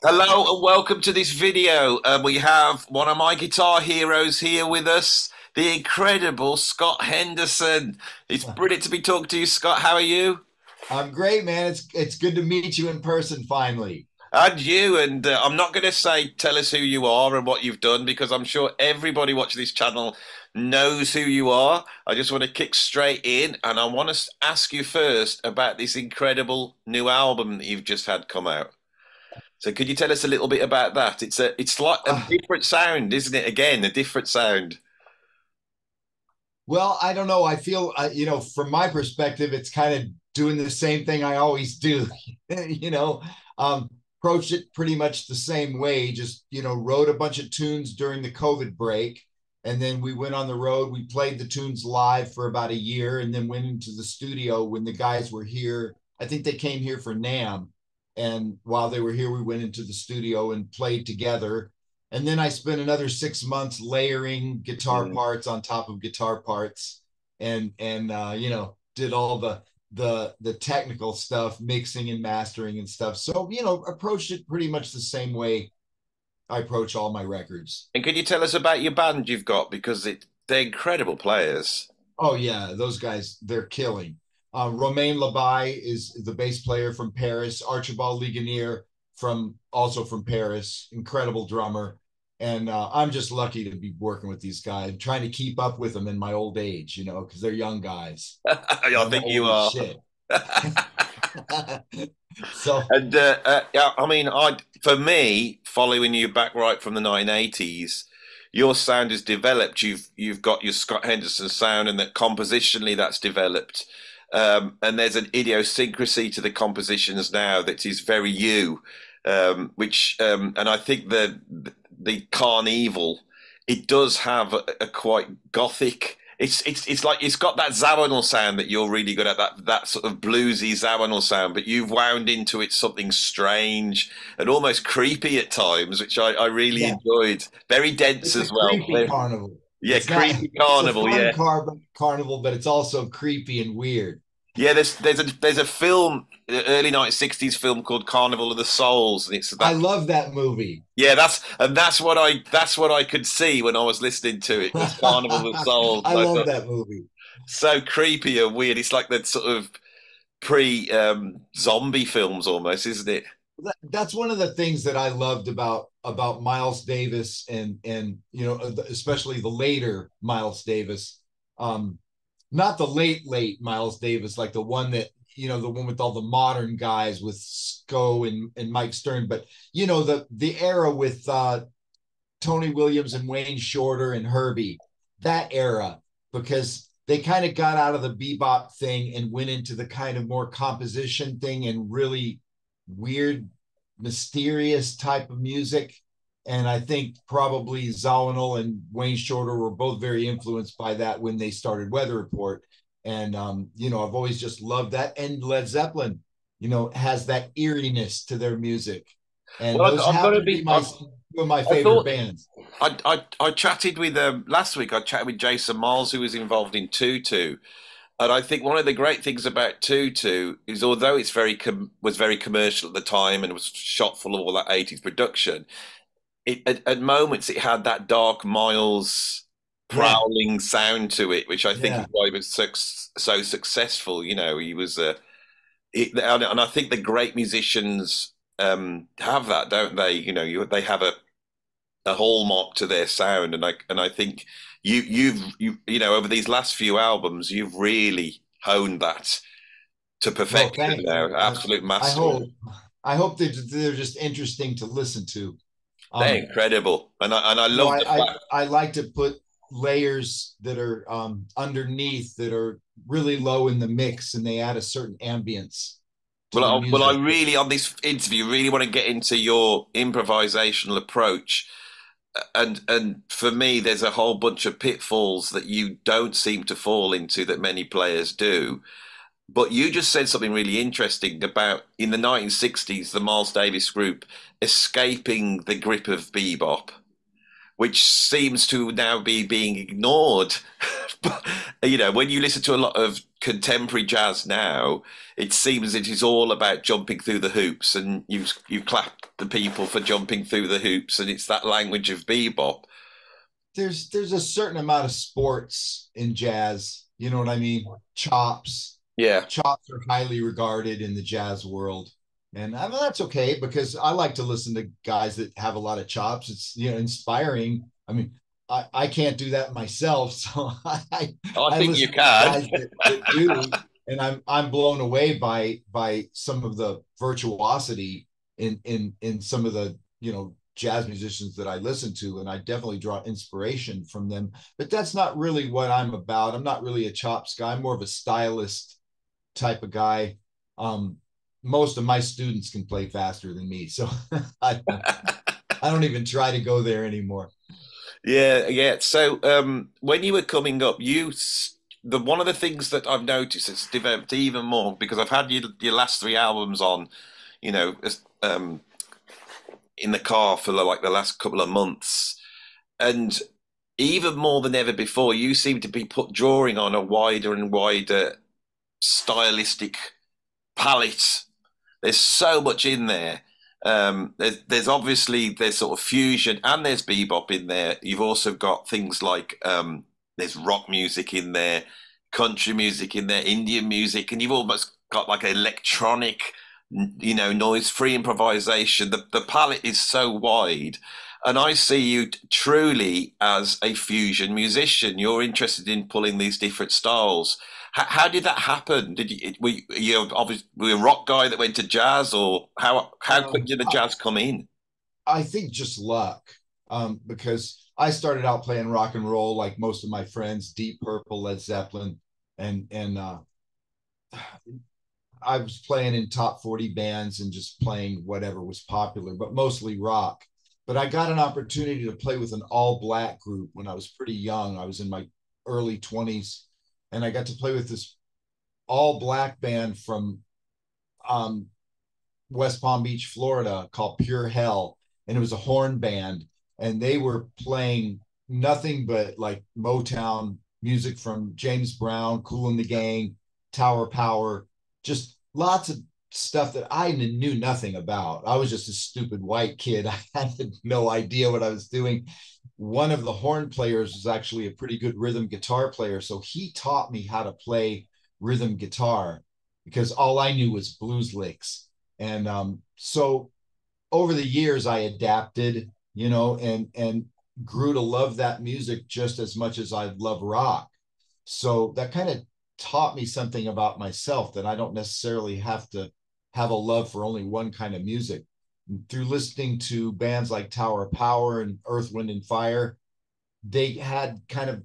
Hello and welcome to this video. We have one of my guitar heroes here with us, the incredible Scott Henderson. It's brilliant to be talking to you, Scott. How are you? I'm great, man. It's good to meet you in person finally. And you, and I'm not going to say tell us who you are and what you've done because I'm sure everybody watching this channel knows who you are. I just want to kick straight in and I want to ask you first about this incredible new album that you've just had come out. So could you tell us a little bit about that? It's like a Uh, different sound, isn't it? Again, a different sound. well, I don't know. I feel, from my perspective, it's kind of doing the same thing I always do. you know, um, Approached it pretty much the same way. Just wrote a bunch of tunes during the COVID break, and then we went on the road. We played the tunes live for about a year, and then went into the studio when the guys were here. I think they came here for NAMM, and while they were here, we went into the studio and played together. And then I spent another 6 months layering guitar Mm. parts on top of guitar parts, and did all the technical stuff, mixing and mastering and stuff. So approached it pretty much the same way I approach all my records. And can you tell us about your band you've got? Because they're incredible players. Oh yeah, those guys, they're killing. Romain Labai is the bass player from Paris. Archibald Ligonier from also from Paris, incredible drummer. And I'm just lucky to be working with these guys, trying to keep up with them in my old age, because they're young guys, and I I'm think you old as are. shit. so And yeah, I mean, for me, following you back right from the 1980s, your sound has developed. You've got your Scott Henderson sound, and that compositionally that's developed. And there's an idiosyncrasy to the compositions now that is very you, and I think the Carnival, it does have a quite gothic. It's like it's got that Zawinul sound that you're really good at, that sort of bluesy Zawinul sound, but you've wound into it something strange and almost creepy at times, which I really yeah, enjoyed. Very dense it's a as well. creepy carnival. Yeah, It's not. creepy It's a carnival. fun Yeah, carnival, but it's also creepy and weird. yeah. There's a film, the early 1960s film called Carnival of the Souls, and it's I that. love that movie. Yeah, that's what I could see when I was listening to it was Carnival of the Souls, I and I love thought that movie. so creepy and weird. It's like that sort of pre zombie films almost, isn't it? That's one of the things that I loved about Miles Davis and especially the later Miles Davis. Um, Not the late Miles Davis, like the one that the one with all the modern guys with Sco and Mike Stern, but the era with Tony Williams and Wayne Shorter and Herbie, that era, because they kind of got out of the bebop thing and went into the kind of more composition thing and really weird, mysterious type of music. And I think probably Zawinul and Wayne Shorter were both very influenced by that when they started Weather Report. And I've always just loved that. And Led Zeppelin, has that eeriness to their music. And Well, those I've got to happen to be be. two of my I favorite thought bands. I chatted with last week. I chatted with Jason Miles, who was involved in Tutu, and I think one of the great things about Tutu is, although it's was very commercial at the time and was shot full of all that 80s production, at moments it had that dark Miles Yeah, prowling sound to it, which I think is yeah. why it was so successful. He was and I think the great musicians have that, don't they? They have a hallmark to their sound, and I think you over these last few albums, you've really honed that to Well, perfection thanks. now, absolute I mastery. hope. I hope that they're just interesting to listen to. They're Um, incredible, and I you know, love the I, I fact. I like to put layers that are underneath that are really low in the mix, and they add a certain ambience to the Well, I music. really, on this interview, really want to get into your improvisational approach. And for me, there's a whole bunch of pitfalls that you don't seem to fall into that many players do. But you just said something really interesting about in the 1960s, the Miles Davis group escaping the grip of bebop. which seems to now be being ignored. But, when you listen to a lot of contemporary jazz now, it seems it is all about jumping through the hoops, and you clap the people for jumping through the hoops, and it's that language of bebop. There's a certain amount of sports in jazz. You know what I mean? Chops. Yeah. Chops are highly regarded in the jazz world. And I mean, that's okay because I like to listen to guys that have a lot of chops. It's inspiring. I mean, I can't do that myself, so I I think you listen to can. guys that do, and I'm blown away by some of the virtuosity in some of the jazz musicians that I listen to, and I definitely draw inspiration from them. But that's not really what I'm about. I'm not really a chops guy. I'm more of a stylist type of guy. Um, Most of my students can play faster than me, so I don't even try to go there anymore. Yeah, yeah. So when you were coming up, the one of the things that I've noticed it's developed even more because I've had your last three albums on, you know, in the car for like the last couple of months, and even more than ever before, you seem to be drawing on a wider and wider stylistic palette. There's so much in there. There's obviously there's sort of fusion and there's bebop in there. You've also got things like there's rock music in there, country music in there, Indian music, and you've almost got like electronic, noise-free improvisation. The palette is so wide, and I see you truly as a fusion musician. You're interested in pulling these different styles. How did that happen? Did you obviously were you a rock guy that went to jazz, or how quick Um, did the jazz come in? I think just luck, because I started out playing rock and roll like most of my friends, Deep Purple, Led Zeppelin, and I was playing in top 40 bands and just playing whatever was popular, but mostly rock. But I got an opportunity to play with an all black group when I was pretty young. I was in my early 20s, and I got to play with this all black band from um, West Palm Beach, Florida, called Pure Hell, and it was a horn band, and they were playing nothing but like Motown music from James Brown, Kool and the Gang, Tower Power, just lots of stuff that I knew nothing about. I was just a stupid white kid. I had no idea what I was doing. One of the horn players was actually a pretty good rhythm guitar player, so he taught me how to play rhythm guitar because all I knew was blues licks. And so over the years, I adapted, and grew to love that music just as much as I love rock. So that kind of taught me something about myself that I don't necessarily have to have a love for only one kind of music. Through listening to bands like Tower of Power and Earth, Wind, and Fire, they had kind of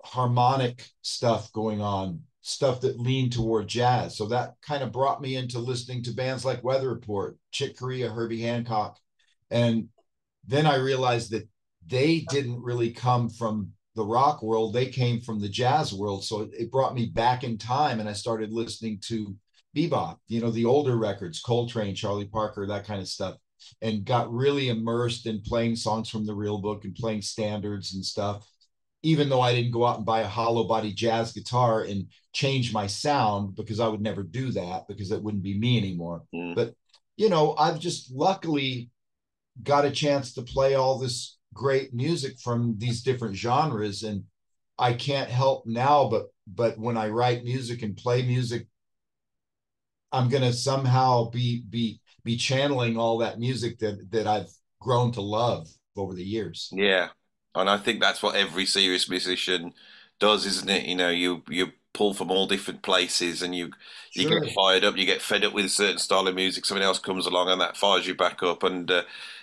harmonic stuff going on, stuff that leaned toward jazz. So that kind of brought me into listening to bands like Weather Report, Chick Corea, Herbie Hancock. And then I realized that they didn't really come from the rock world, they came from the jazz world. So it brought me back in time, and I started listening to bebop, the older records, Coltrane, Charlie Parker, that kind of stuff, and got really immersed in playing songs from the real book and playing standards and stuff, even though I didn't go out and buy a hollow body jazz guitar and change my sound, because I would never do that because that wouldn't be me anymore. Mm. But, I've just luckily got a chance to play all this great music from these different genres. And I can't help now, but when I write music and play music, I'm going to somehow be channeling all that music that I've grown to love over the years. Yeah, and I think that's what every serious musician does, isn't it? You pull from all different places, and you get Sure. fired up, you get fed up with a certain style of music. Something else comes along, and that fires you back up. And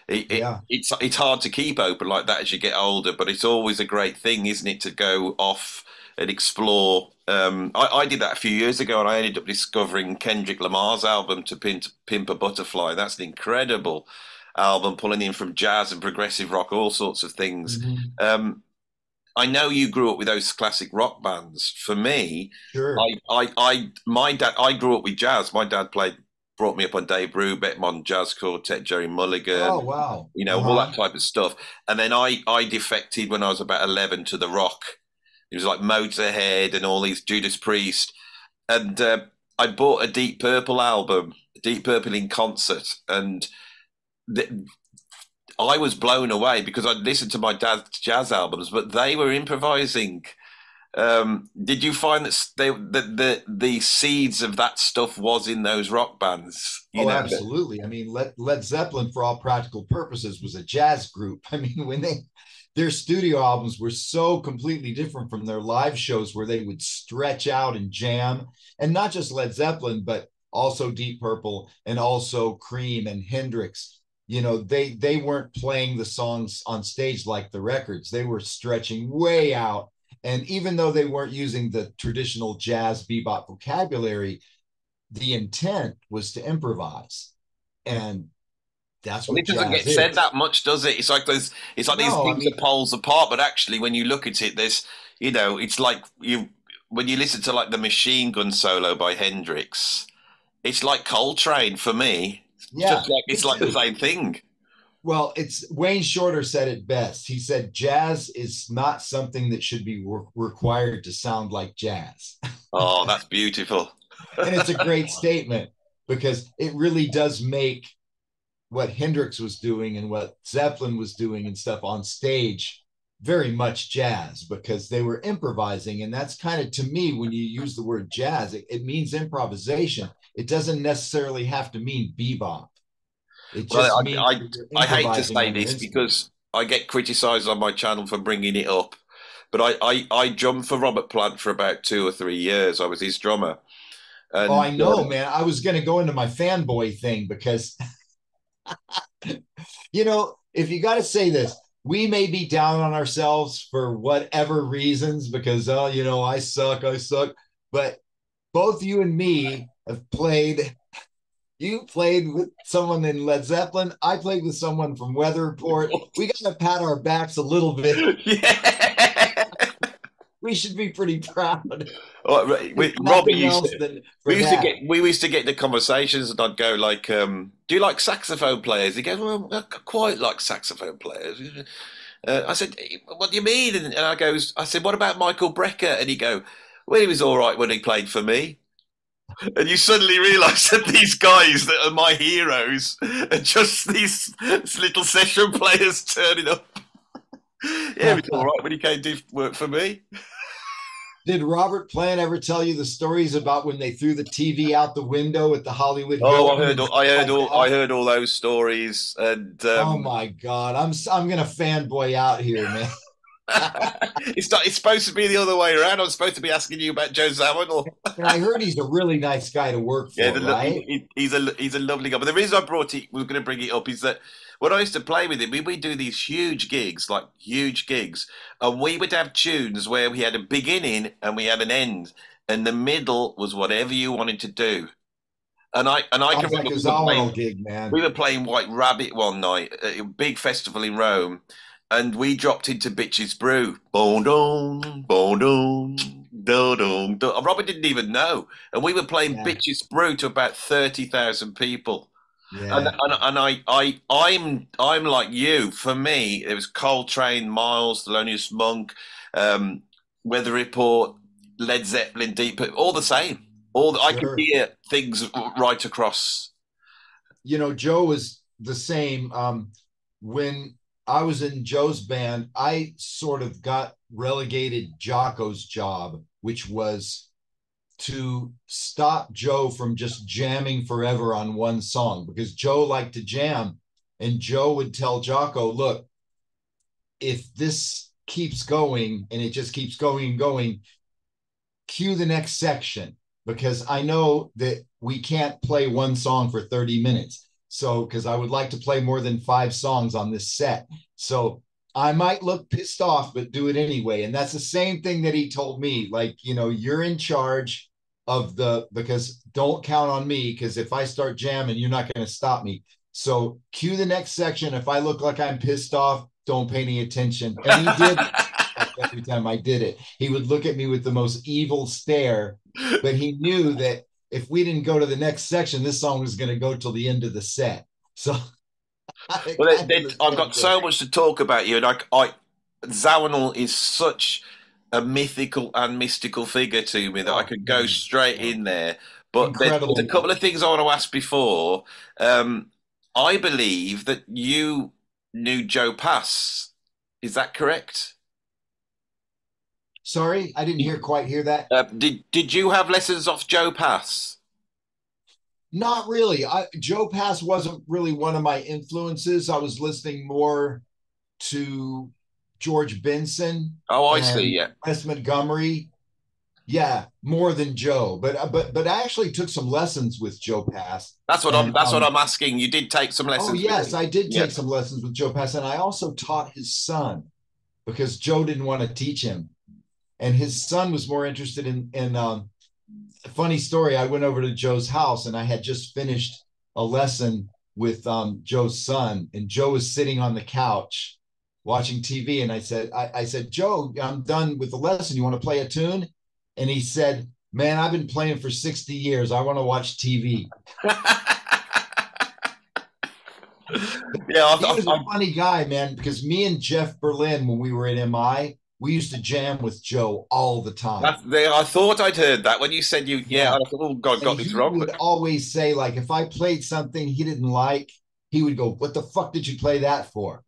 Yeah. it's hard to keep open like that as you get older, but it's always a great thing, isn't it, to go off and explore. I did that a few years ago, and I ended up discovering Kendrick Lamar's album Pimp a Butterfly. That's an incredible album, pulling in from jazz and progressive rock, all sorts of things. Mm-hmm. Um, I know you grew up with those classic rock bands. For me, Sure. my dad, I grew up with jazz. My dad played brought me up on Dave Brubeck, Modern Jazz Quartet, Jerry Oh, Mulligan, wow. all Uh-huh. that type of stuff. And then I defected when I was about 11 to the rock. It was like Motorhead and all these Judas Priest. And I bought a Deep Purple album, Deep Purple in concert. And th I was blown away because I'd listened to my dad's jazz albums, but they were improvising. Did you find that the seeds of that stuff was in those rock bands? Oh, absolutely. I mean, Led Zeppelin, for all practical purposes, was a jazz group. I mean, their studio albums were so completely different from their live shows where they would stretch out and jam, and not just Led Zeppelin, but also Deep Purple and also Cream and Hendrix. They weren't playing the songs on stage like the records. They were stretching way out. And even though they weren't using the traditional jazz bebop vocabulary, the intent was to improvise. And that's And what it doesn't jazz get said is. that much, does it? It's like these No, I things are mean, poles apart, but actually, when you look at it, it's like when you listen to like the Machine Gun solo by Hendrix, it's like Coltrane for me. It's yeah, just like me it's like the too. same thing. Well, it's Wayne Shorter said it best. He said, jazz is not something that should be required to sound like jazz. Oh, that's beautiful. And it's a great statement because it really does make what Hendrix was doing and what Zeppelin was doing and stuff on stage very much jazz because they were improvising. And that's kind of, to me, when you use the word jazz, it means improvisation. It doesn't necessarily have to mean bebop. It just Well, means I that you're I hate to improvising say on your this instrument. because I get criticised on my channel for bringing it up, but I jumped for Robert Plant for about 2 or 3 years. I was his drummer, Oh, and I know, man. I was going to go into my fanboy thing because, if you got to say this, we may be down on ourselves for whatever reasons because, oh, I suck. But both you and me have played. You played with someone in Led Zeppelin. I played with someone from Weather Report. We got to pat our backs a little bit. yeah. We should be pretty proud, Oh, right, if Robert nothing used else to. than We for used to that. get we used to get the conversations, and I'd go like, "Do you like saxophone players?" He goes, "Well, I quite like saxophone players." I said, "What do you mean?" And I said, "What about Michael Brecker?" And he go, "Well, he was all right when he played for me." And you suddenly realise that these guys that are my heroes are just these little session players turning up. Yeah, it was all right when he came to work for me. Did Robert Plant ever tell you the stories about when they threw the TV out the window at the Hollywood Oh, Hilton and stuff like I that? heard all those stories, and Oh my God, I'm gonna fanboy out here, man. it's not. It's supposed to be the other way around. I'm supposed to be asking you about Joe Zawinul. And I heard he's a really nice guy to work Yeah, for, right? he's a lovely guy. But the reason I was going to bring it up is that when I used to play with him, we do these huge gigs, like huge gigs, and we would have tunes where we had a beginning and we had an end, and the middle was whatever you wanted to do. And I can Sounds like remember a Zawinul gig, man. we were playing White Rabbit one night at a big festival in Rome, and we dropped into Bitches Brew. Boom, boom, boom, boom, boom, boom. Robert didn't even know, and we were playing Yeah, Bitches Brew to about 30,000 people. And yeah, and, and I'm like you. For me, it was Coltrane, Miles, Thelonious Monk, um, Weather Report, Led Zeppelin, Deep, all the same. I could sure. hear things right across. Joe was the same. When I was in Joe's band, I sort of got relegated Jocko's job, which was to stop Joe from just jamming forever on one song because Joe liked to jam. And Joe would tell Jocko, look, if this keeps going and it just keeps going and going, cue the next section because I know that we can't play one song for 30 minutes. So, because I would like to play more than 5 songs on this set. So, I might look pissed off, but do it anyway. And that's the same thing that he told me. Like, you're in charge of because don't count on me. Because if I start jamming, you're not going to stop me. So, cue the next section. If I look like I'm pissed off, don't pay any attention. And he did every time I did it. He would look at me with the most evil stare, but he knew that if we didn't go to the next section, this song was going to go till the end of the set. So I Well, kind of I've understand got that. so much to talk about you, and Zawinul is such a mythical and mystical figure to me that I Oh could go man, straight no. in there. But there's Incredible a couple man. of things I want to ask before. I believe that you knew Joe Pass. Is that correct? Sorry, I didn't quite hear that. Did you have lessons off Joe Pass? Not really. Joe Pass wasn't really one of my influences. I was listening more to George Benson Oh, I see. and Yeah, Wes Montgomery. Yeah, more than Joe. But I actually took some lessons with Joe Pass. And that's what I'm asking. You did take some oh lessons with yes, him. I did Yeah. take some lessons with Joe Pass, and I also taught his son because Joe didn't want to teach him, and his son was more interested in. Funny story. I went over to Joe's house, and I had just finished a lesson with Joe's son, and Joe was sitting on the couch watching TV, and I said, Joe, I'm done with the lesson. You want to play a tune? And he said, Man, I've been playing for 60 years. I want to watch TV. Yeah, He was a funny guy, man, because me and Jeff Berlin, when we were at MI, we used to jam with Joe all the time. I thought I'd heard that when you said you. Yeah, Yeah. and I thought, oh God, And got this he wrong. would always say, like, if I played something he didn't like, he would go, What the fuck did you play that for?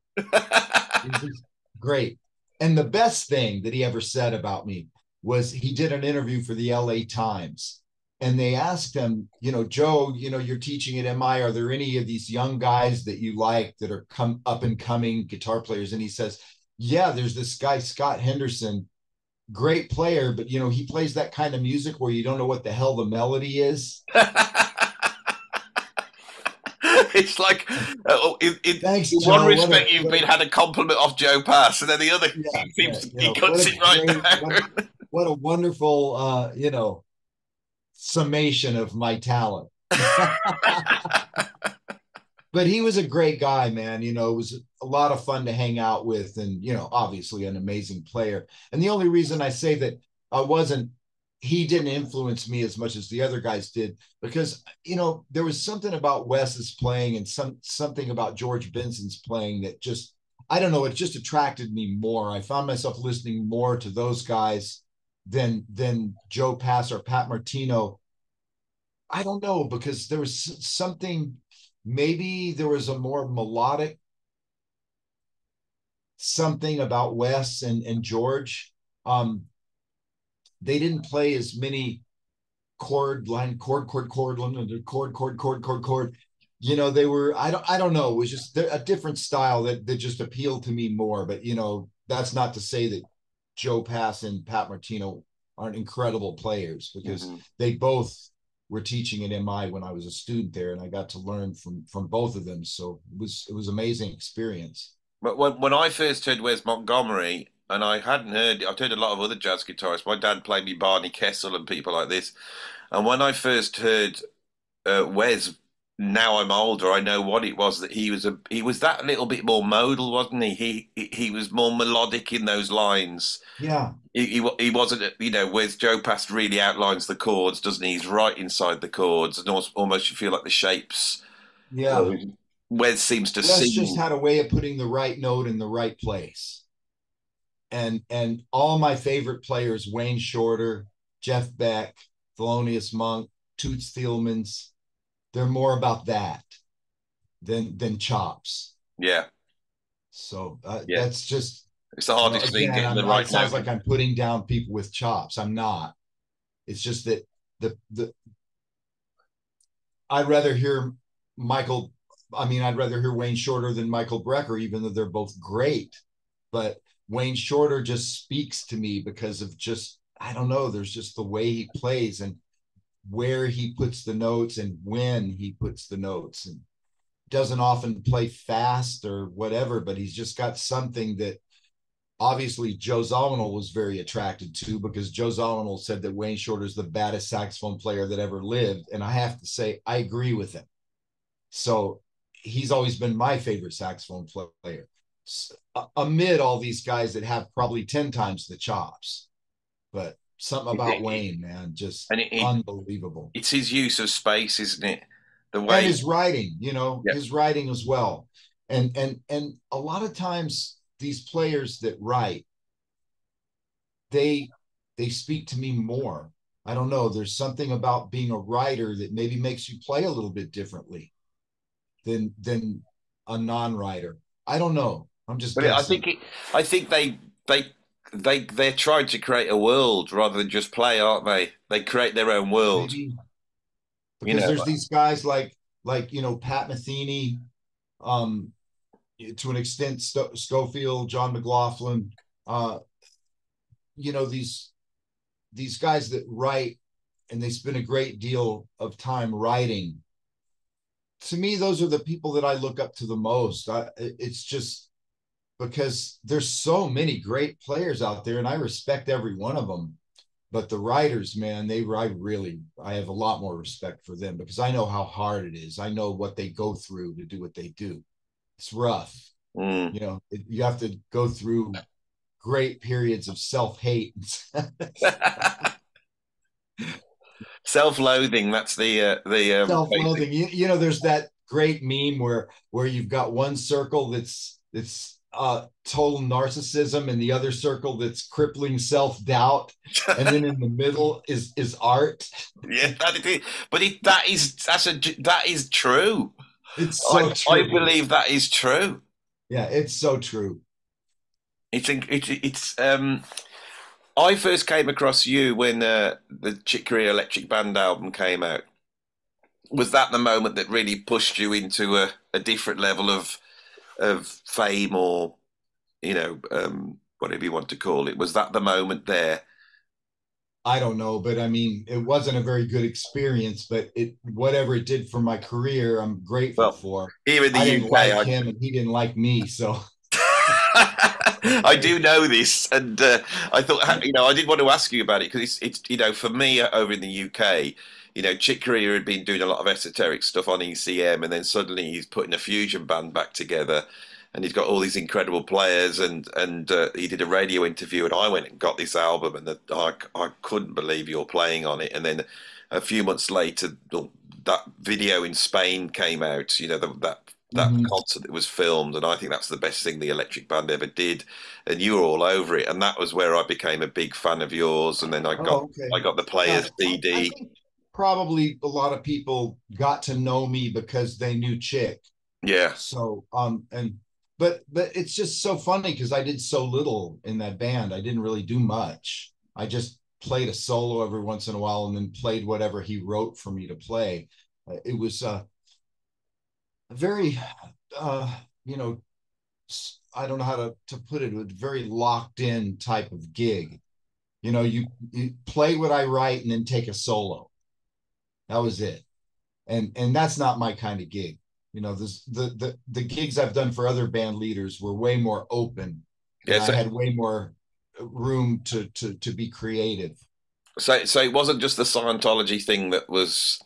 It was great. And the best thing that he ever said about me was he did an interview for the LA Times. And they asked him, Joe, you're teaching at MI. Are there any of these young guys that you like that are come up and coming guitar players? And he says, Yeah, there's this guy, Scott Henderson, great player, but he plays that kind of music where you don't know what the hell the melody is. It's like, Thanks, in one Joe. respect, you've been had a compliment off Joe Pass, and then the other, Yeah, yeah, he cuts it right down. what a wonderful summation of my talent. But he was a great guy, man. It was a lot of fun to hang out with, and obviously an amazing player. And the only reason I say that I wasn't he didn't influence me as much as the other guys did because there was something about Wes's playing and something about George Benson's playing that just, I don't know, it just attracted me more. I found myself listening more to those guys than Joe Pass or Pat Martino. I don't know, because there was something, maybe there was a more melodic something about Wes and George. They didn't play as many chord line chord chord chord chord. They were, I don't know, it was just a different style that just appealed to me more. But that's not to say that Joe Pass and Pat Martino aren't incredible players, because Mm-hmm. they both were teaching at MI when I was a student there, and I got to learn from both of them. So it was amazing experience. But when I first heard Wes Montgomery, and I'd heard a lot of other jazz guitarists. My dad played me Barney Kessel and people like this. And when I first heard Wes, now I'm older, I know what it was that he was that little bit more modal, wasn't he? He was more melodic in those lines. Yeah, He wasn't, Wes Joe Pass really outlines the chords, doesn't he? He's right inside the chords, and almost you feel like the shapes. yeah. Whereas Wes seems to Wes just sing. had a way of putting the right note in the right place. And all my favorite players, Wayne Shorter, Jeff Beck, Thelonious Monk, Toots Thielmans, they're more about that than chops. Yeah, So yeah. that's just, It's the hardest thing, again, getting the it right sounds note. like I'm putting down people with chops. I'm not. It's just that the I'd rather hear Michael. I mean, I'd rather hear Wayne Shorter than Michael Brecker, even though they're both great. But Wayne Shorter just speaks to me because of just, I don't know, there's just the way he plays and where he puts the notes and when he puts the notes, and doesn't often play fast or whatever, but he's just got something that obviously Joe Zawinul was very attracted to, because Joe Zawinul said that Wayne Shorter is the baddest saxophone player that ever lived. And I have to say, I agree with him. So he's always been my favorite saxophone player, amid all these guys that have probably 10 times the chops. But something about Wayne, man, just and unbelievable. it's his use of space, isn't it? The And way, his writing, yeah. his writing as well. And a lot of times these players that write, they they speak to me more. I don't know. There's something about being a writer that maybe makes you play a little bit differently than a non-writer. I don't know. I'm just But guessing. I think they they're trying to create a world rather than just play, aren't they? They create their own world. Maybe You because know, there's these guys like Pat Metheny, um, to an extent, Schofield, John McLaughlin, uh, you know these guys that write and they spend a great deal of time writing. To me, those are the people that I look up to the most. It's just because there's so many great players out there, and I respect every one of them. But the writers, man, I have a lot more respect for them because I know how hard it is. I know what they go through to do what they do. It's rough. mm. You have to go through great periods of self-hate. Self-loathing. That's the basic. Self-loathing. There's that great meme where you've got one circle that's total narcissism and the other circle that's crippling self-doubt, and then in the middle is art. Yeah, but that is true. It's so I true. believe that is true. Yeah, it's so true. It's. I first came across you when the Chick Corea Electric Band album came out. Was that the moment that really pushed you into a different level of fame, or whatever you want to call it? Was that the moment there? I don't know, but I mean, it wasn't a very good experience, but it whatever it did for my career, I'm grateful Well, for. here in the I didn't UK, like him and he didn't like me, so I do know this, and I thought, I did want to ask you about it because it's for me over in the UK, Chick Corea had been doing a lot of esoteric stuff on ECM, and then suddenly he's putting a fusion band back together, and he's got all these incredible players, and he did a radio interview, and I went and got this album, and I couldn't believe you're playing on it, and then a few months later, that video in Spain came out, that mhm. concert that was filmed, and I think that's the best thing the Electric Band ever did. And you were all over it, and that was where I became a big fan of yours. And then Oh, okay. I got the Yeah, Players I CD. think probably a lot of people got to know me because they knew Chick. Yeah, So, but it's just so funny because I did so little in that band. I didn't really do much. I just played a solo every once in a while and then played whatever he wrote for me to play. It was very, uh, you know, I don't know how to put it. It was a very locked in type of gig. You play what I write and then take a solo. That was it. And that's not my kind of gig. The gigs I've done for other band leaders were way more open, and yeah. I had way more room to be creative. So it wasn't just the Scientology thing that was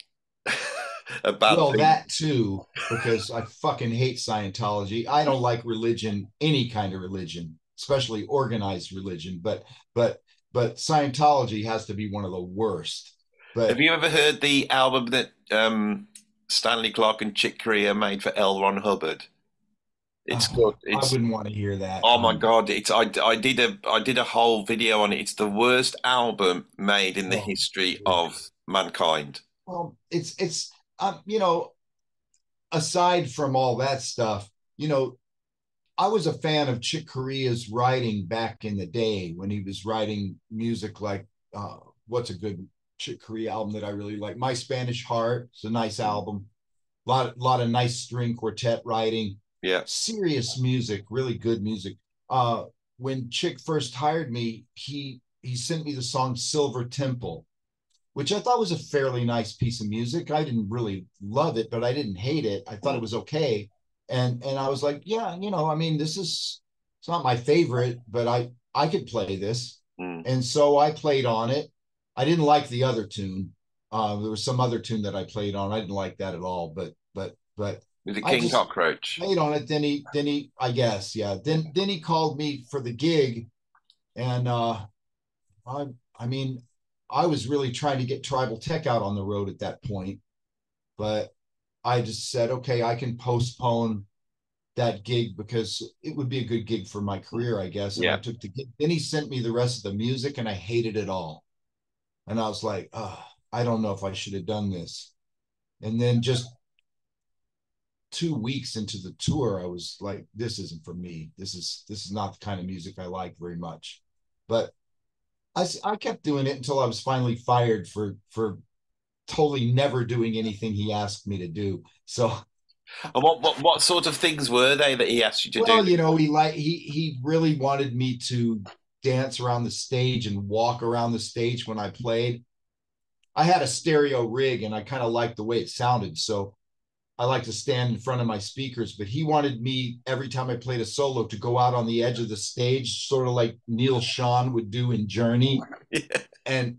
a bad Well, thing. that too, because I fucking hate Scientology. I don't like religion, any kind of religion, especially organized religion. But Scientology has to be one of the worst. Have But you ever heard the album that Stanley Clarke and Chick Corea made for L. Ron Hubbard? It's good. I It's wouldn't want to hear that. Oh my God! I did a whole video on it. It's the worst album made in the Oh, history of mankind. well, it's aside from all that stuff, I was a fan of Chick Corea's writing back in the day when he was writing music like what's a good Chick Corea album that I really like? My Spanish Heart. It's a nice album. Lot of nice string quartet writing. Yeah, Serious music, really good music. When Chick first hired me, he sent me the song Silver Temple, which I thought was a fairly nice piece of music. I didn't really love it, but I didn't hate it. I thought it mm, was okay. And I was like, yeah, I mean, it's not my favorite, but I could play this. mm. And so I played on it. I didn't like the other tune. There was some other tune that I played on. I didn't like that at all, but Is it I King just Cockroach? played on it. Then he I guess, yeah. Then he called me for the gig, and I I mean, I was really trying to get Tribal Tech out on the road at that point, but I just said, okay, I can postpone that gig because it would be a good gig for my career, I guess. And I Yeah. took the gig. Then he sent me the rest of the music, and I hated it all. And I was like, oh, I don't know if I should have done this. And then just 2 weeks into the tour, I was like, this isn't for me. This is not the kind of music I like very much. But I kept doing it until I was finally fired for totally never doing anything he asked me to do. So, And what sort of things were they that he asked you to do? well, he really wanted me to dance around the stage and walk around the stage when I played. I had a stereo rig and I kind of liked the way it sounded. So I like to stand in front of my speakers, but he wanted me every time I played a solo to go out on the edge of the stage, sort of like Neil Sean would do in Journey. Yeah. And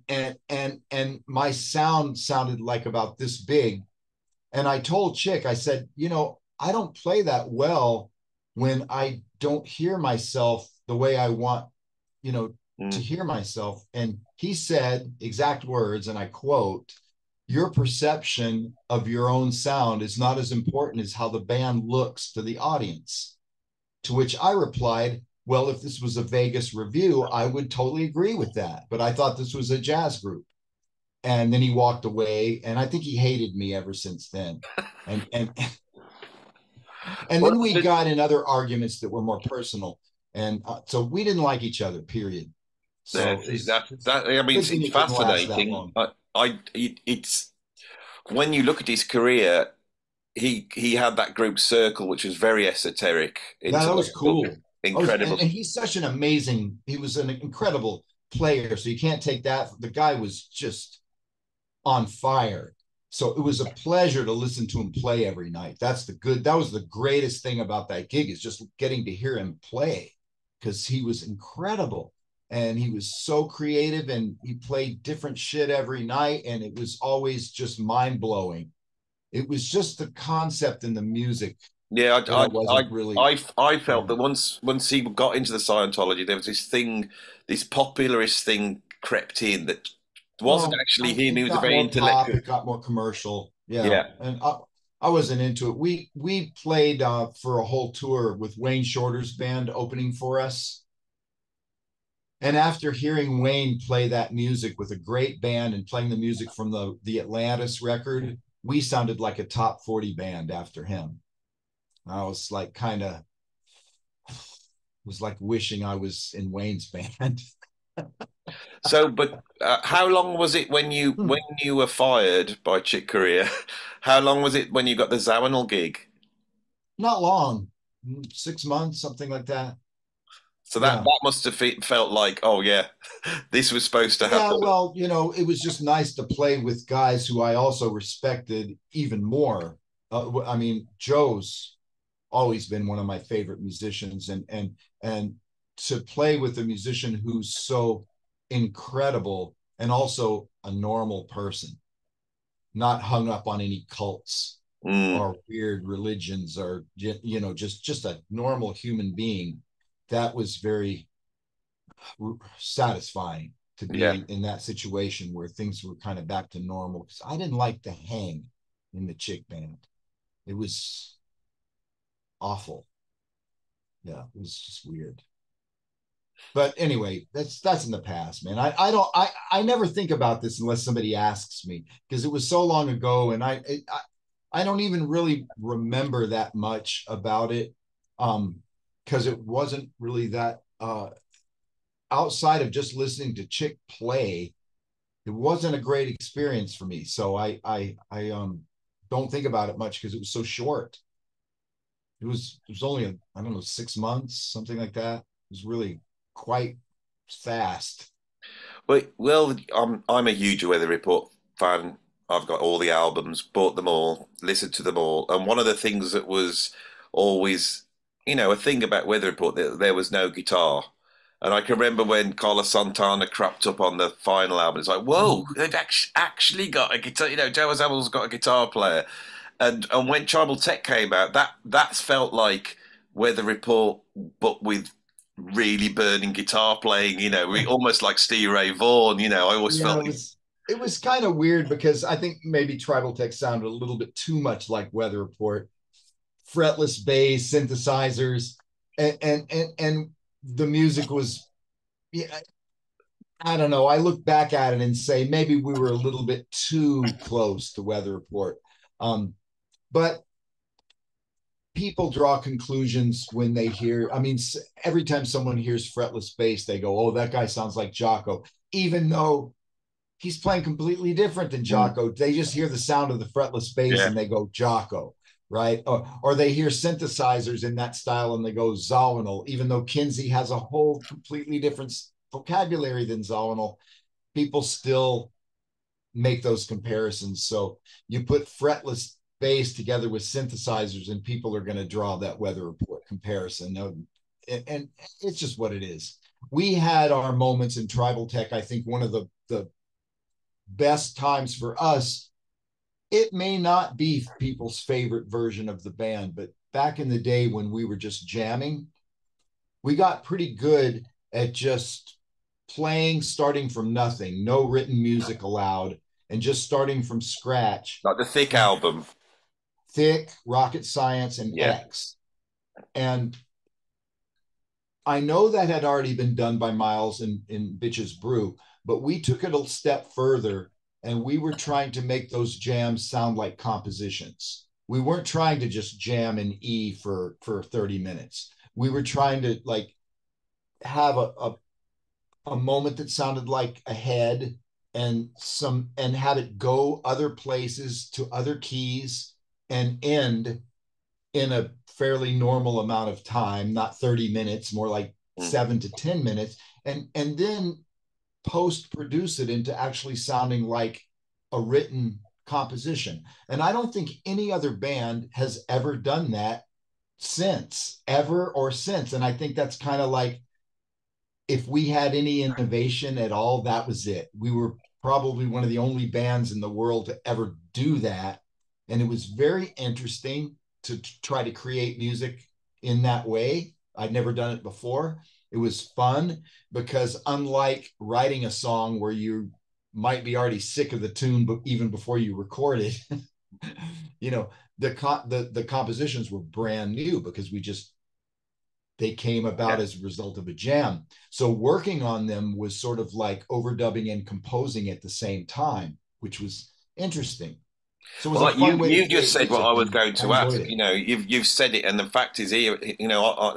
my sound sounded like about this big. And I told Chick, I said, I don't play that well when I don't hear myself the way I want, to Mm. hear myself. And he said exact words, and I quote, your perception of your own sound is not as important as how the band looks to the audience. To which I replied, well, if this was a Vegas review, I would totally agree with that. But I thought this was a jazz group. And then he walked away, and I think he hated me ever since then. And and Well, then we got in other arguments that were more personal, and so we didn't like each other. Period. So it's that. I mean, good thing it's it didn't last that fascinating. long. It's when you look at his career, he had that group Circle, which was very esoteric, Yeah, that was intellectual, cool. incredible. And he's such an amazing. He was an incredible player. So you can't take that. The guy was just on fire. So it was a pleasure to listen to him play every night. That was the greatest thing about that gig, is just getting to hear him play, because he was incredible and he was so creative and he played different shit every night. And it was always just mind blowing. It was just the concept and the music Yeah, that I wasn't really. I felt Yeah. that once he got into the Scientology, there was this thing, this popularist thing crept in that wasn't Well, actually him. He it was a got very more pop, intellectual. it got more commercial. Yeah. Yeah. And I wasn't into it. We played for a whole tour with Wayne Shorter's band opening for us. And after hearing Wayne play that music with a great band and playing the music from the Atlantis record, we sounded like a top 40 band after him. I was like kind of was like wishing I was in Wayne's band. So, but how long was it when you were fired by Chick Corea? How long was it when you got the Zawinul gig? Not long, 6 months, something like that. So Yeah. that must have felt like, oh yeah, this was supposed to Yeah, happen. well, it was just nice to play with guys who I also respected even more. I mean, Joe's always been one of my favorite musicians, and to play with a musician who's so incredible and also a normal person, not hung up on any cults Mm, or weird religions, or just a normal human being. That was very satisfying to be yeah. in that situation where things were kind of back to normal, because I didn't like to hang in the chick band. It was awful. Yeah, it was just weird. But anyway, that's in the past, man. I never think about this unless somebody asks me, because it was so long ago, and I don't even really remember that much about it, because it wasn't really that outside of just listening to Chick play. It wasn't a great experience for me. So I don't think about it much because it was so short. It was only I don't know, 6 months, something like that. It was really quite fast. Well, I'm a huge Weather Report fan. I've got all the albums, bought them all, listened to them all, and one of the things that was always, a thing about Weather Report, that there was no guitar. And I can remember when Carlos Santana cropped up on the final album. It's like, whoa, they've actually got a guitar. Joe Zawinul's got a guitar player. And when Tribal Tech came out, that's felt like Weather Report, but with really burning guitar playing, almost like Stevie Ray Vaughan. I always Yeah, felt it was kind of weird because I think maybe Tribal Tech sounded a little bit too much like Weather Report. Fretless bass, synthesizers, and the music was, yeah, I don't know. I look back at it and say maybe we were a little bit too close to Weather Report. But people draw conclusions when they hear, I mean, every time someone hears fretless bass, they go, oh, that guy sounds like Jocko, even though he's playing completely different than mm, Jocko. They just hear the sound of the fretless bass yeah, and they go Jocko, right? Or they hear synthesizers in that style and they go Zawinul, even though Kinsey has a whole completely different vocabulary than Zawinul. People still make those comparisons. So you put fretless bass together with synthesizers, and people are going to draw that Weather Report comparison. And it's just what it is. We had our moments in Tribal Tech. I think one of the best times for us, it may not be people's favorite version of the band, but back in the day when we were just jamming, we got pretty good at just playing, starting from nothing, no written music allowed, and just starting from scratch. like the Thick album. Thick, Rocket Science, and Yeah, X. And I know that had already been done by Miles in Bitches Brew, but we took it a step further and we were trying to make those jams sound like compositions. We weren't trying to just jam in E for 30 minutes. We were trying to like have a moment that sounded like a head and have it go other places to other keys and end in a fairly normal amount of time, not 30 minutes, more like mm, 7 to 10 minutes, and then post produce it into actually sounding like a written composition. And I don't think any other band has ever done that since, ever or since. And I think that's kind of like, if we had any innovation at all, that was it. We were probably one of the only bands in the world to ever do that. And it was very interesting to try to create music in that way. I'd never done it before. It was fun because, unlike writing a song where you might be already sick of the tune, but even before you record it, you know, the compositions were brand new because they came about yeah. as a result of a jam. So working on them was sort of like overdubbing and composing at the same time, which was interesting. So it was Well, a like fun way to you've just create said what music, I was and going I to enjoyed ask. it. You've said it, and the fact is here.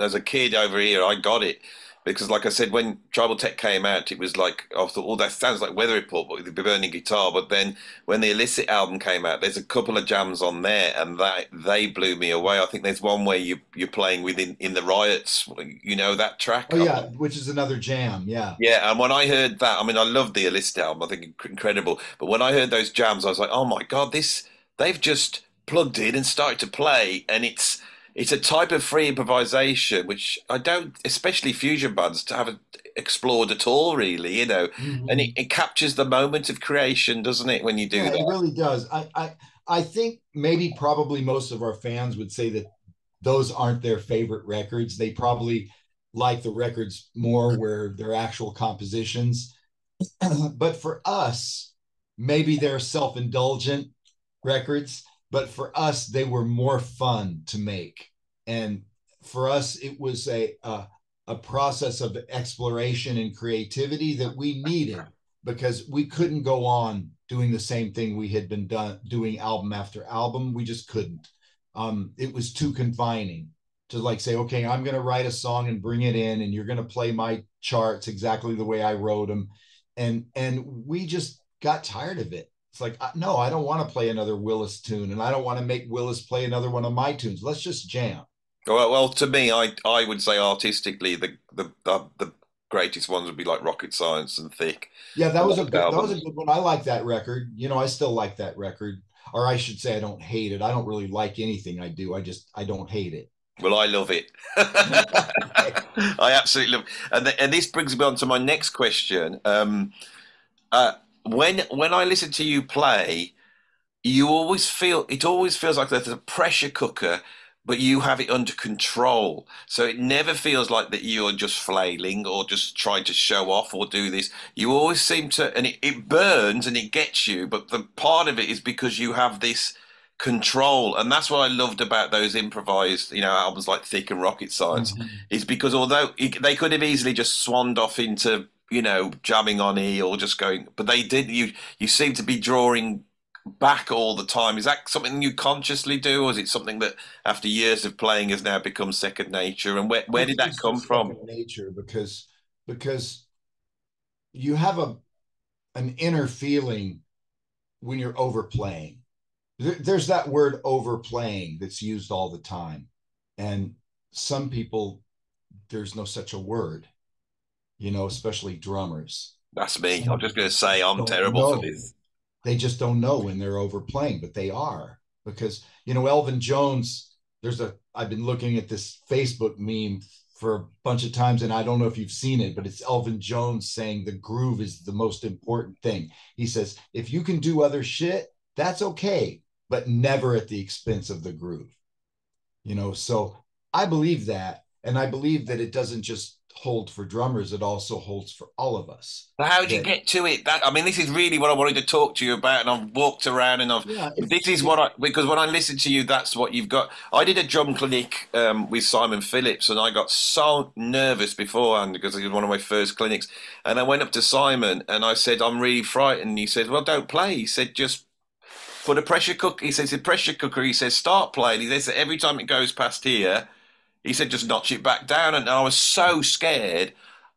As a kid over here, I got it because, like I said, when Tribal Tech came out, it was like I thought, "Oh, that sounds like Weather Report, but with the burning guitar." But then when the Illicit album came out, there's a couple of jams on there, and that they blew me away. I think there's one where you're playing within in the riots. That track. Oh yeah, which is another jam. Yeah. Yeah, and when I heard that, I mean, I love the Illicit album. I think incredible. But when I heard those jams, I was like, oh my God, they've just plugged in and started to play, and it's a type of free improvisation which I don't, especially fusion bands, haven't explored at all, really. And it, Mm-hmm. it captures the moment of creation, doesn't it, when you do Yeah, it that? really does. I think maybe probably most of our fans would say that those aren't their favorite records. They probably like the records more where they're actual compositions. But for us, maybe they're self-indulgent records, but for us, they were more fun to make. And for us, it was a process of exploration and creativity that we needed because we couldn't go on doing the same thing we had been doing album after album. We just couldn't. It was too confining to like say, okay, I'm going to write a song and bring it in, and you're going to play my charts exactly the way I wrote them, and we just got tired of it. It's like, no, I don't want to play another Willis tune, and I don't want to make Willis play another one of my tunes. Let's just jam. Well, to me, I would say artistically, the greatest ones would be like Rocket Science and Thick, Yeah, the last that was a albums. good one. I like that record. I still like that record, or I should say, I don't hate it. I don't really like anything I do. I don't hate it. Well, I love it. Okay. I absolutely love it. And this brings me on to my next question. When I listen to you play, it always feels like there's a pressure cooker but you have it under control. So it never feels like that you're just flailing or just trying to show off or do this. You always seem to, and it burns and it gets you, but the part of it is because you have this control. And that's what I loved about those improvised, albums like Thick and Rocket Science, Mhm. is because although they could have easily just swanned off into, jamming on E or just going, but they did, you seem to be drawing back all the time. Is that something you consciously do, or is it something that after years of playing has now become second nature? And where I did think that it's come just from? second nature because you have an inner feeling when you're overplaying. There's that word overplaying that's used all the time. And some people, there's no such a word, especially drummers. That's me. Some I'm just people going to say just I'm don't terrible for know. this. They just don't know when they're overplaying, but they are because, Elvin Jones, I've been looking at this Facebook meme for a bunch of times, and I don't know if you've seen it, but it's Elvin Jones saying the groove is the most important thing. He says, if you can do other shit, that's okay, but never at the expense of the groove. So I believe that, and I believe that it doesn't just hold for drummers, it also holds for all of us. But how did you That get to it? I mean, this is really what I wanted to talk to you about, and I've walked around and yeah, this is what because when I listen to you, that's what you've got. I did a drum clinic with Simon Phillips, and I got so nervous beforehand because it was one of my first clinics. And I went up to Simon and I said, I'm really frightened. He said, well, don't play. He said, just put a pressure cooker. He says, the pressure cooker, he says, start playing. He says, every time it goes past here, he said, just notch it back down. And I was so scared.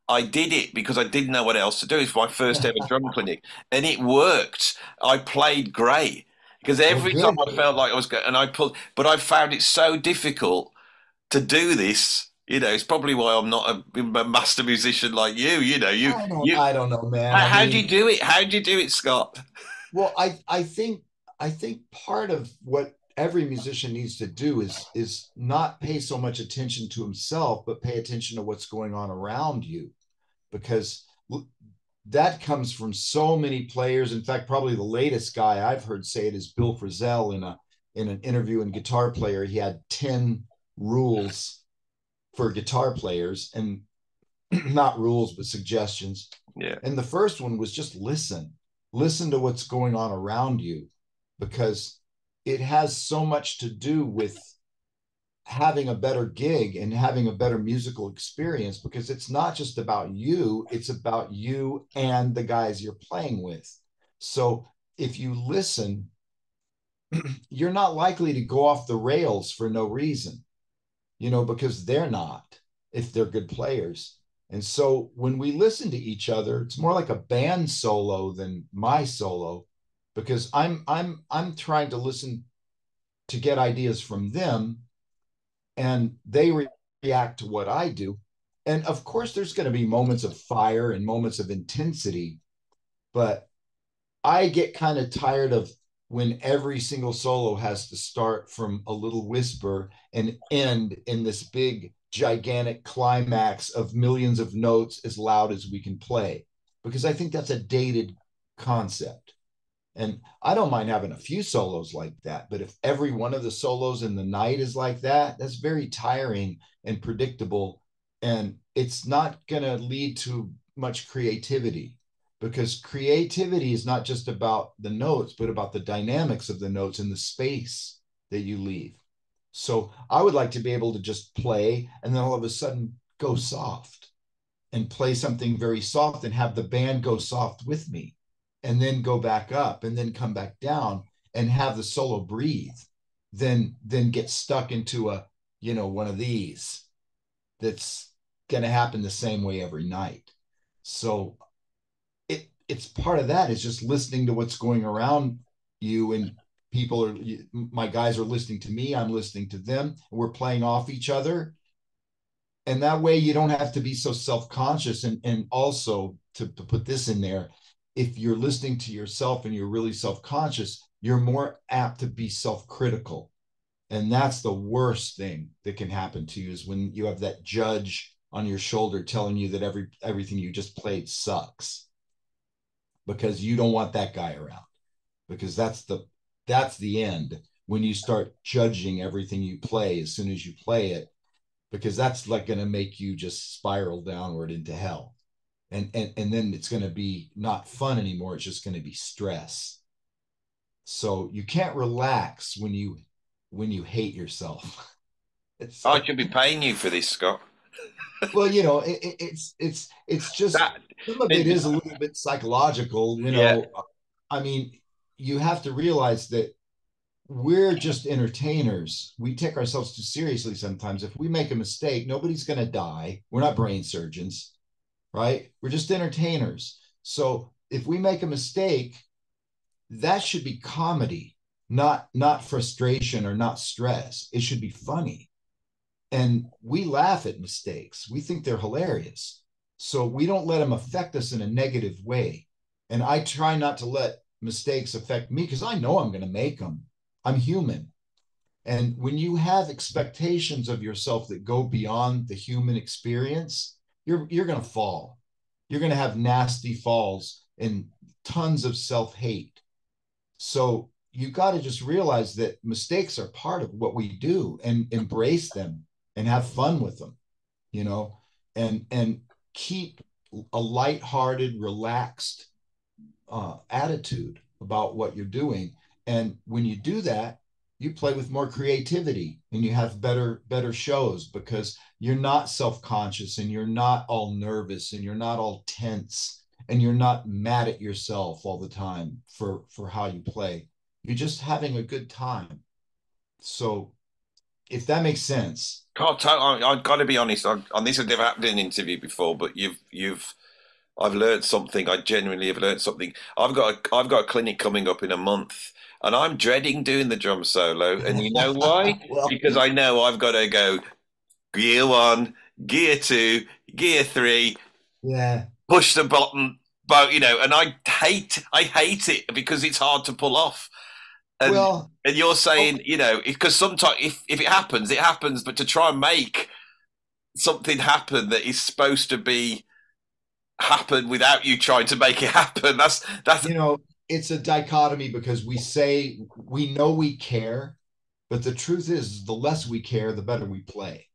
I did it because I didn't know what else to do. It's my first ever drum clinic, and it worked. I played great because well, every time good. I felt like I was going, and I pulled, but I found it so difficult to do this. It's probably why I'm not a master musician like you. I don't know, man. How do you do it? How do you do it, Scott? Well, I think part of what every musician needs to do is not pay so much attention to himself, but pay attention to what's going on around you, because that comes from so many players. In fact, probably the latest guy I've heard say it is Bill Frisell in an interview in Guitar Player. He had 10 rules for guitar players, and not rules, but suggestions. Yeah. And the first one was just listen to what's going on around you, because it has so much to do with having a better gig and having a better musical experience, because it's not just about you, it's about you and the guys you're playing with. So if you listen, you're not likely to go off the rails for no reason, because they're not, if they're good players. And so when we listen to each other, it's more like a band solo than my solo, because I'm trying to listen to get ideas from them, and they react to what I do. And of course there's going to be moments of fire and moments of intensity, but I get kind of tired of when every single solo has to start from a little whisper and end in this big, gigantic climax of millions of notes as loud as we can play, because I think that's a dated concept. And I don't mind having a few solos like that, but if every one of the solos in the night is like that, that's very tiring and predictable. And it's not going to lead to much creativity, because creativity is not just about the notes, but about the dynamics of the notes and the space that you leave. So I would like to be able to just play and then all of a sudden go soft and play something very soft and have the band go soft with me, and then go back up and then come back down and have the solo breathe, then get stuck into one of these that's going to happen the same way every night. So it's part of that is just listening to what's going around you, and my guys are listening to me, I'm listening to them, and we're playing off each other. And that way you don't have to be so self-conscious. And also to put this in there, if you're listening to yourself and you're really self-conscious, you're more apt to be self-critical. And that's the worst thing that can happen to you, is when you have that judge on your shoulder telling you that everything you just played sucks, because you don't want that guy around, because that's the end when you start judging everything you play as soon as you play it, because that's like going to make you just spiral downward into hell. And then it's going to be not fun anymore. It's just going to be stress. So you can't relax when you hate yourself. It's I should be paying you for this, Scott. well, it's just That, some of it is a little bit psychological. yeah. I mean, you have to realize that we're just entertainers. We take ourselves too seriously sometimes. If we make a mistake, nobody's going to die. We're not brain surgeons, right? We're just entertainers. So if we make a mistake, that should be comedy, not frustration or not stress. It should be funny. And we laugh at mistakes. We think they're hilarious. So we don't let them affect us in a negative way. And I try not to let mistakes affect me because I know I'm going to make them. I'm human. And when you have expectations of yourself that go beyond the human experience, you're going to fall. You're going to have nasty falls and tons of self-hate. So you got to just realize that mistakes are part of what we do and embrace them and have fun with them, you know, and keep a lighthearted, relaxed attitude about what you're doing. And when you do that, you play with more creativity and you have better shows because you're not self-conscious and you're not all nervous and you're not all tense and you're not mad at yourself all the time for how you play. You're just having a good time. So if that makes sense. I've got to be honest. On this, I've never happened in an interview before, but I've learned something. I genuinely have learned something. I've got a clinic coming up in a month, and I'm dreading doing the drum solo. And you know why? Well, Because I know I've got to go gear one, gear two, gear three, yeah. push the button, but and I hate it because it's hard to pull off. And Well, and you're oh, saying, because sometimes if it happens, it happens. But to try and make something happen that is supposed to be happen without you trying to make it happen, that's you know, it's a dichotomy because we say we know we care, but the truth is the less we care, the better we play.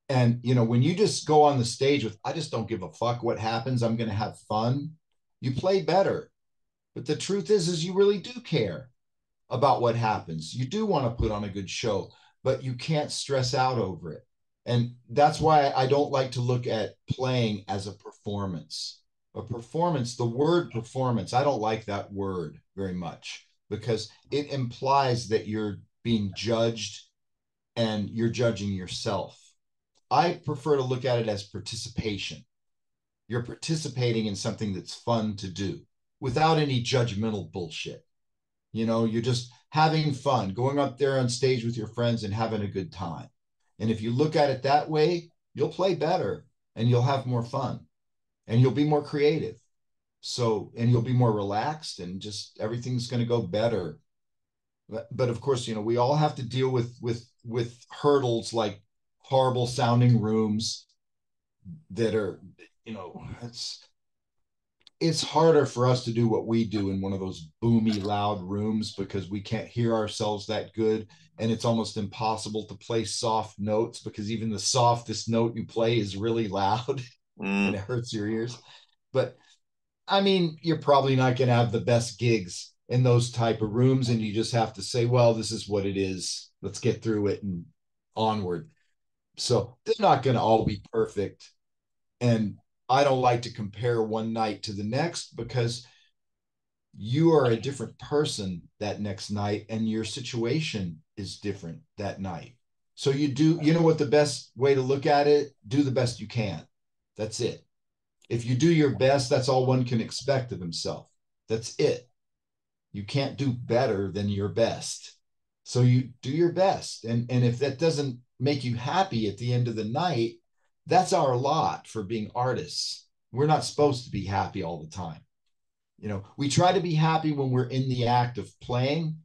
And when you just go on the stage with I just don't give a fuck what happens, I'm going to have fun, you play better. But the truth is you really do care about what happens. You do want to put on a good show, but you can't stress out over it. And that's why I don't like to look at playing as a performance. A performance, the word performance, I don't like that word very much because it implies that you're being judged and you're judging yourself. I prefer to look at it as participation. You're participating in something that's fun to do without any judgmental bullshit. You're just having fun, going up there on stage with your friends and having a good time. And if you look at it that way, you'll play better and you'll have more fun and you'll be more creative. So, and you'll be more relaxed and just everything's going to go better. But of course, we all have to deal with hurdles like horrible sounding rooms that are, it's harder for us to do what we do in one of those boomy loud rooms because we can't hear ourselves that good, and it's almost impossible to play soft notes because even the softest note you play is really loud and it hurts your ears. But I mean, you're probably not going to have the best gigs in those type of rooms, and you just have to say, well, this is what it is, let's get through it and onward. So they're not going to all be perfect. And I don't like to compare one night to the next because you are a different person that next night and your situation is different that night. So you know what the best way to look at it, do the best you can. That's it. If you do your best, that's all one can expect of himself. That's it. You can't do better than your best. So you do your best. And if that doesn't make you happy at the end of the night, that's our lot for being artists. We're not supposed to be happy all the time. We try to be happy when we're in the act of playing.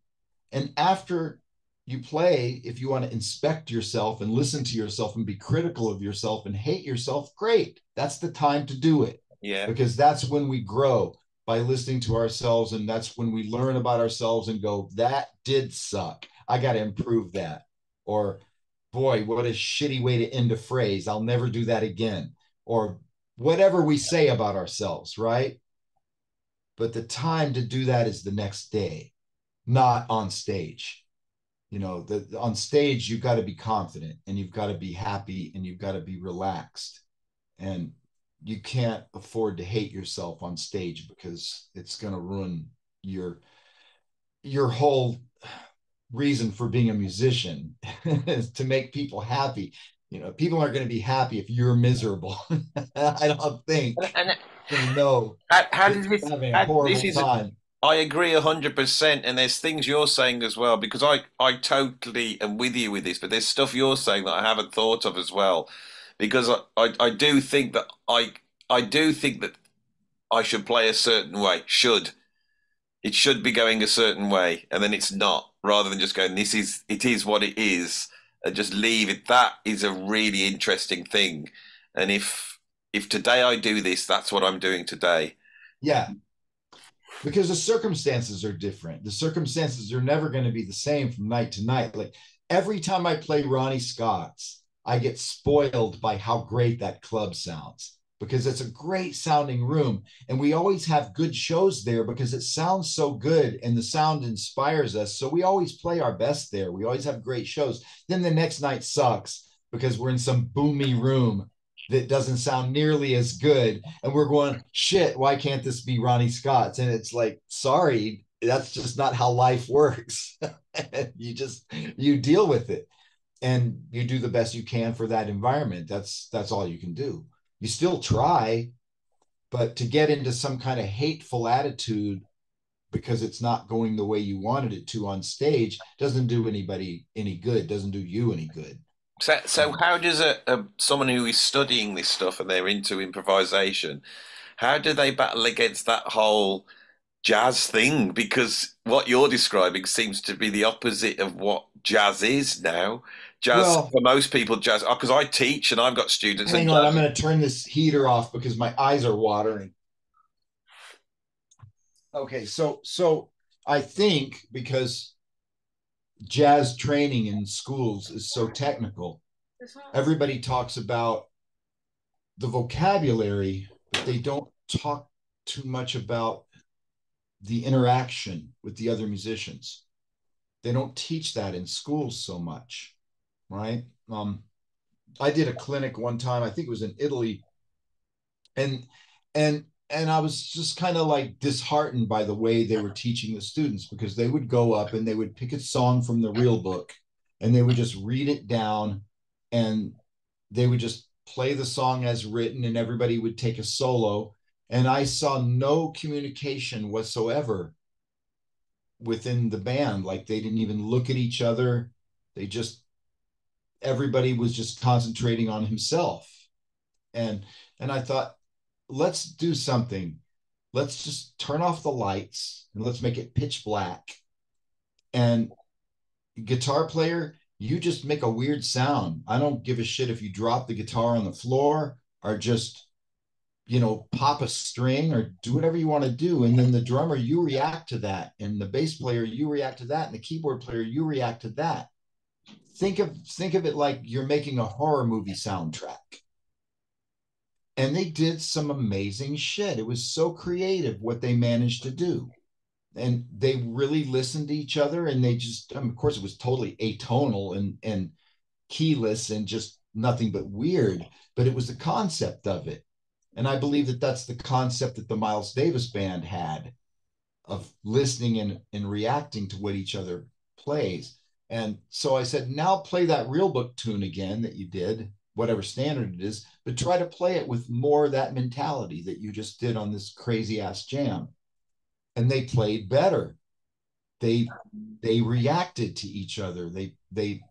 And after you play, if you want to inspect yourself and listen to yourself and be critical of yourself and hate yourself, great. That's the time to do it. Yeah. Because that's when we grow. by listening to ourselves. And that's when we learn about ourselves and go, that did suck. I got to improve that. Or, boy, what a shitty way to end a phrase. I'll never do that again. Or whatever we say about ourselves, right? But the time to do that is the next day, not on stage. On stage, you've got to be confident and you've got to be happy and you've got to be relaxed. And you can't afford to hate yourself on stage because it's going to ruin your whole reason for being a musician is to make people happy. People aren't going to be happy if you're miserable. I don't think. And No, how they're does this? having a This horrible is. time. I agree 100%, and there's things you're saying as well because I totally am with you with this, but there's stuff you're saying that I haven't thought of as well, because I do think that I do think that I should play a certain way. It should be going a certain way, and then it's not, rather than just going, it is what it is, and just leave it. That is a really interesting thing. And if today I do this, that's what I'm doing today. Yeah, because the circumstances are different. The circumstances are never going to be the same from night to night. Like every time I play Ronnie Scott's, I get spoiled by how great that club sounds because it's a great sounding room. And we always have good shows there because it sounds so good and the sound inspires us. So we always play our best there. We always have great shows. Then the next night sucks because we're in some boomy room that doesn't sound nearly as good. And we're going, shit, why can't this be Ronnie Scott's? And it's like, sorry, that's just not how life works. You deal with it and you do the best you can for that environment. That's all you can do. You still try, but to get into some kind of hateful attitude because it's not going the way you wanted it to on stage doesn't do anybody any good, doesn't do you any good. So how does someone who is studying this stuff and they're into improvisation, how do they battle against that whole jazz thing? Because what you're describing seems to be the opposite of what jazz is now. Jazz, Well, for most people, jazz, because I teach and I've got students and hang on, I'm jazz. going to turn this heater off because my eyes are watering. Okay, so I think because jazz training in schools is so technical, everybody talks about the vocabulary, but they don't talk too much about the interaction with the other musicians. They don't teach that in schools so much, right? I did a clinic one time, I think it was in Italy, and and I was just kind of like disheartened by the way they were teaching the students because they would go up and they would pick a song from the real book and they would just read it down and they would just play the song as written and everybody would take a solo and I saw no communication whatsoever within the band. Like they didn't even look at each other. They just everybody was just concentrating on himself. And and I thought, let's do something. Let's just turn off the lights and let's make it pitch black. And guitar player, you just make a weird sound. I don't give a shit if you drop the guitar on the floor or just, pop a string or do whatever you want to do. And then the drummer, you react to that. And the bass player, you react to that. And the keyboard player, you react to that. Think of it like you're making a horror movie soundtrack. And they did some amazing shit. It was so creative what they managed to do. And they really listened to each other and they just, of course, it was totally atonal and keyless and just nothing but weird, but it was the concept of it. And I believe that that's the concept that the Miles Davis band had of listening and reacting to what each other plays. And so I said, now play that real book tune again that you did, whatever standard it is, but try to play it with more of that mentality that you just did on this crazy ass jam. And they played better. They reacted to each other. They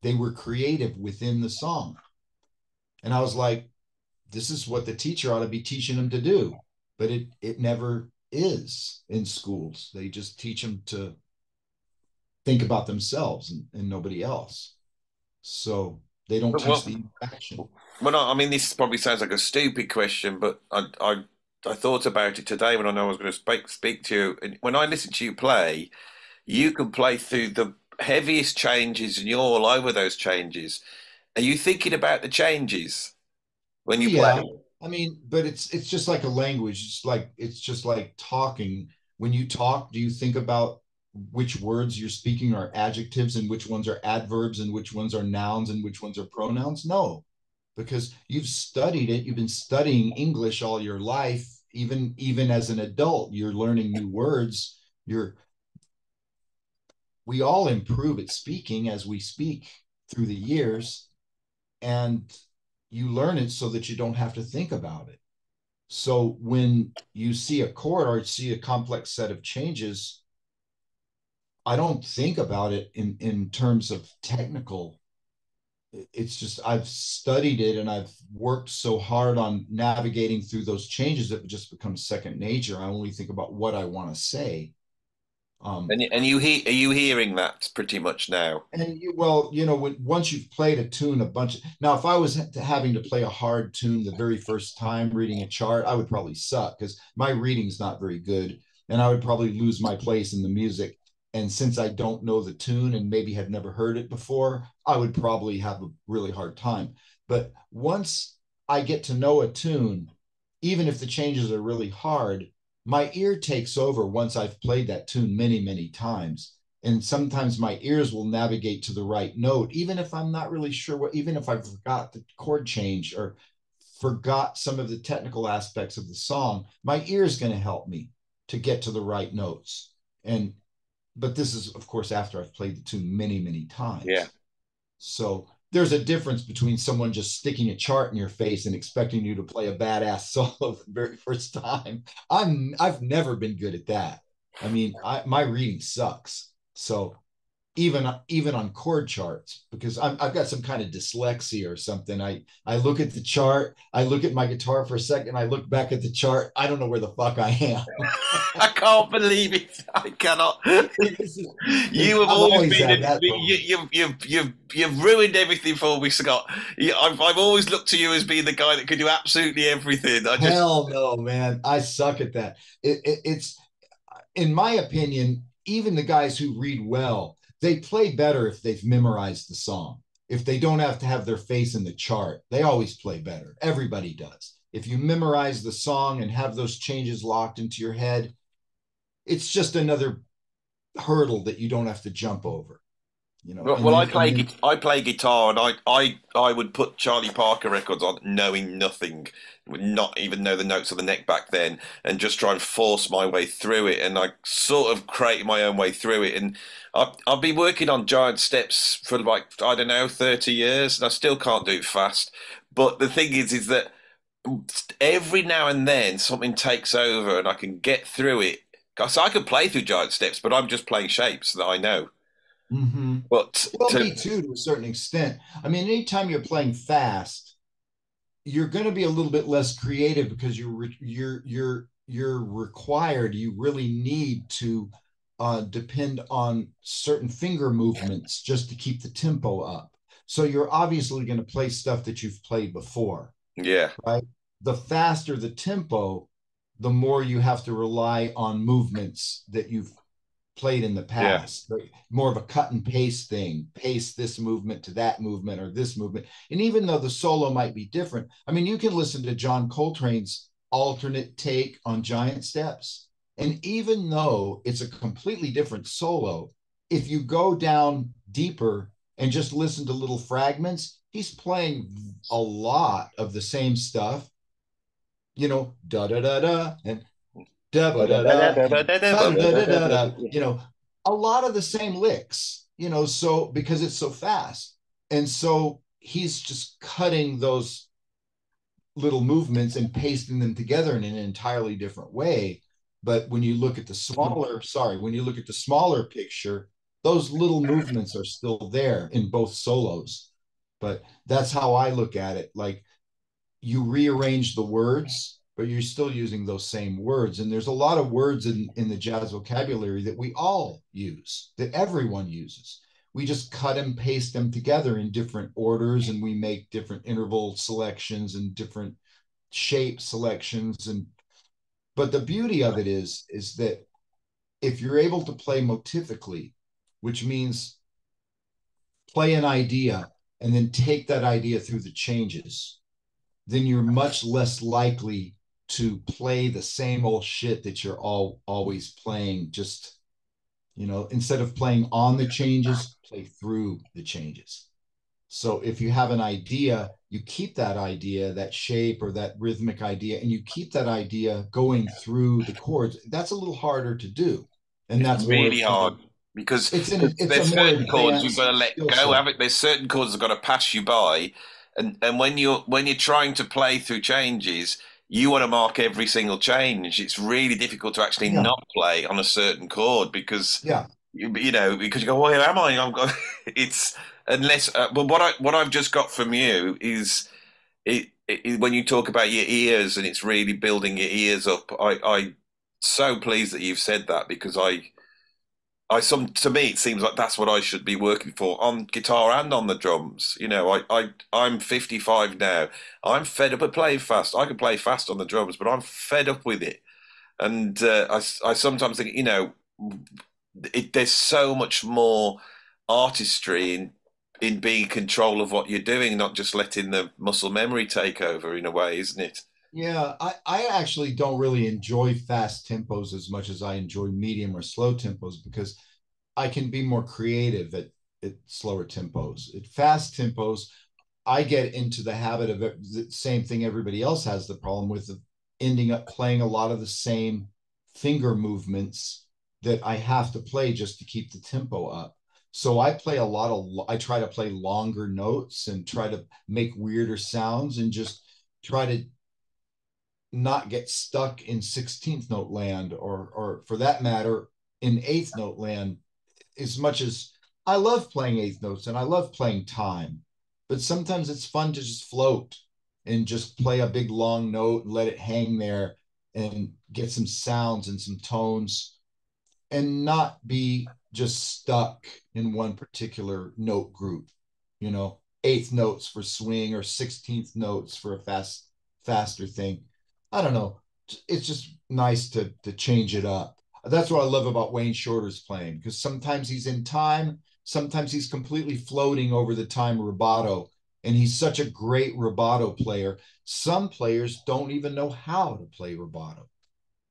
were creative within the song. And I was like, this is what the teacher ought to be teaching them to do. But it never is in schools. They just teach them to think about themselves and nobody else. So they don't But teach what? the interaction. Well, no, I mean, this probably sounds like a stupid question, but I I thought about it today when I know I was going to speak to you. And when I listen to you play, you can play through the heaviest changes, and you're all over those changes. Are you thinking about the changes when Well, you yeah. play? I mean, but it's just like a language. It's just like talking. When you talk, do you think about which words you're speaking are adjectives and which ones are adverbs and which ones are nouns and which ones are pronouns? No, because you've studied it. You've been studying English all your life. Even as an adult, you're learning new words. You're We all improve at speaking as we speak through the years, and you learn it so that you don't have to think about it. So when you see a chord or see a complex set of changes, I don't think about it in terms of technical. It's just I've studied it and I've worked so hard on navigating through those changes that it just becomes second nature. I only think about what I want to say. Um, And are you hearing that pretty much now? and well, once you've played a tune a bunch now, if I was having to play a hard tune the very first time reading a chart, I would probably suck because my reading's not very good, and I would probably lose my place in the music. And since I don't know the tune and maybe have never heard it before, I would probably have a really hard time. But once I get to know a tune, even if the changes are really hard, my ear takes over once I've played that tune many, many times, and sometimes my ears will navigate to the right note, even if I'm not really sure even if I forgot the chord change or forgot some of the technical aspects of the song, my ear is going to help me to get to the right notes. And but this is, of course, after I've played the tune many, many Yeah. times. So there's a difference between someone just sticking a chart in your face and expecting you to play a badass solo the very first time. I've never been good at that. I mean, my reading sucks. So even on chord charts, because I've got some kind of dyslexia or something. I look at the chart, I look at my guitar for a second, I look back at the chart. I don't know where the fuck I am. I can't believe it. I cannot. You have I've always always been. had that problem. You've ruined everything for me, Scott. I've always looked to you as being the guy that could do absolutely everything. I just. Hell no, man. I suck at that. It's, in my opinion, even the guys who read well, they play better if they've memorized the song. If they don't have to have their face in the chart, they always play better. Everybody does. If you memorize the song and have those changes locked into your head, it's just another hurdle that you don't have to jump over, Well, I play guitar, and I would put Charlie Parker records on, knowing nothing, would not even know the notes of the neck back then, and just try and force my way through it. And I sort of created my own way through it. And I've been working on giant steps for like, I don't know, 30 years, and I still can't do it fast. But the thing is that every now and then something takes over, and I can get through it. So I can play through giant steps, but I'm just playing shapes that I know. Mm-hmm. But Well, to me too, to a certain extent. I mean, anytime you're playing fast, you're going to be a little bit less creative because you're required. You really need to depend on certain finger movements just to keep the tempo up. So you're obviously going to play stuff that you've played before, Yeah, right? The faster the tempo, the more you have to rely on movements that you've played in the yeah. past, like more of a cut and paste thing, paste this movement to that movement or this movement. And even though the solo might be different, I mean, you can listen to John Coltrane's alternate take on Giant Steps. And even though it's a completely different solo, if you go down deeper and just listen to little fragments, he's playing a lot of the same stuff, da da da da, and da ba da da, da da da da da, a lot of the same licks, so because it's so fast. And so he's just cutting those little movements and pasting them together in an entirely different way. But when you look at the smaller picture, those little movements are still there in both solos. But that's how I look at it. Like, you rearrange the words, but you're still using those same words. And there's a lot of words in the jazz vocabulary that we all use, that everyone uses. We just cut and paste them together in different orders, and we make different interval selections and different shape selections. And But the beauty of it is that if you're able to play motifically, which means play an idea and then take that idea through the changes, then you're much less likely to play the same old shit that you're always playing. Just, instead of playing on the changes, play through the changes. So if you have an idea, you keep that idea, that shape or that rhythmic idea, and you keep that idea going through the chords. That's a little harder to do. And It's that's more really kind hard of, because it's a there's more certain chords you've got advanced to let skill go. set. Have it? There's certain chords that have got to pass you by, and when you're trying to play through changes, you want to mark every single change. It's really difficult to actually Yeah. not play on a certain chord because Yeah. because you go, where am I? I'm going. It's unless. But what I've just got from you is when you talk about your ears and it's really building your ears up. I so pleased that you've said that because to me it seems like that's what I should be working for on guitar and on the drums. I'm 55 now. I'm fed up at playing fast. I can play fast on the drums, but I'm fed up with it. And I sometimes think, there's so much more artistry in being in control of what you're doing, not just letting the muscle memory take over in a way, isn't it? Yeah, I actually don't really enjoy fast tempos as much as I enjoy medium or slow tempos because I can be more creative at slower tempos. At fast tempos, I get into the habit of the same thing everybody else has the problem with, of ending up playing a lot of the same finger movements that I have to play just to keep the tempo up. So I try to play longer notes and try to make weirder sounds and just try to not get stuck in 16th note land, or for that matter in eighth note land. As much as I love playing eighth notes and I love playing time, but sometimes it's fun to just float and just play a big long note and let it hang there and get some sounds and some tones and not be just stuck in one particular note group, eighth notes for swing or 16th notes for a faster thing. I don't know. It's just nice to change it up. That's what I love about Wayne Shorter's playing, because sometimes he's in time, sometimes he's completely floating over the time rubato, and he's such a great rubato player. Some players don't even know how to play rubato.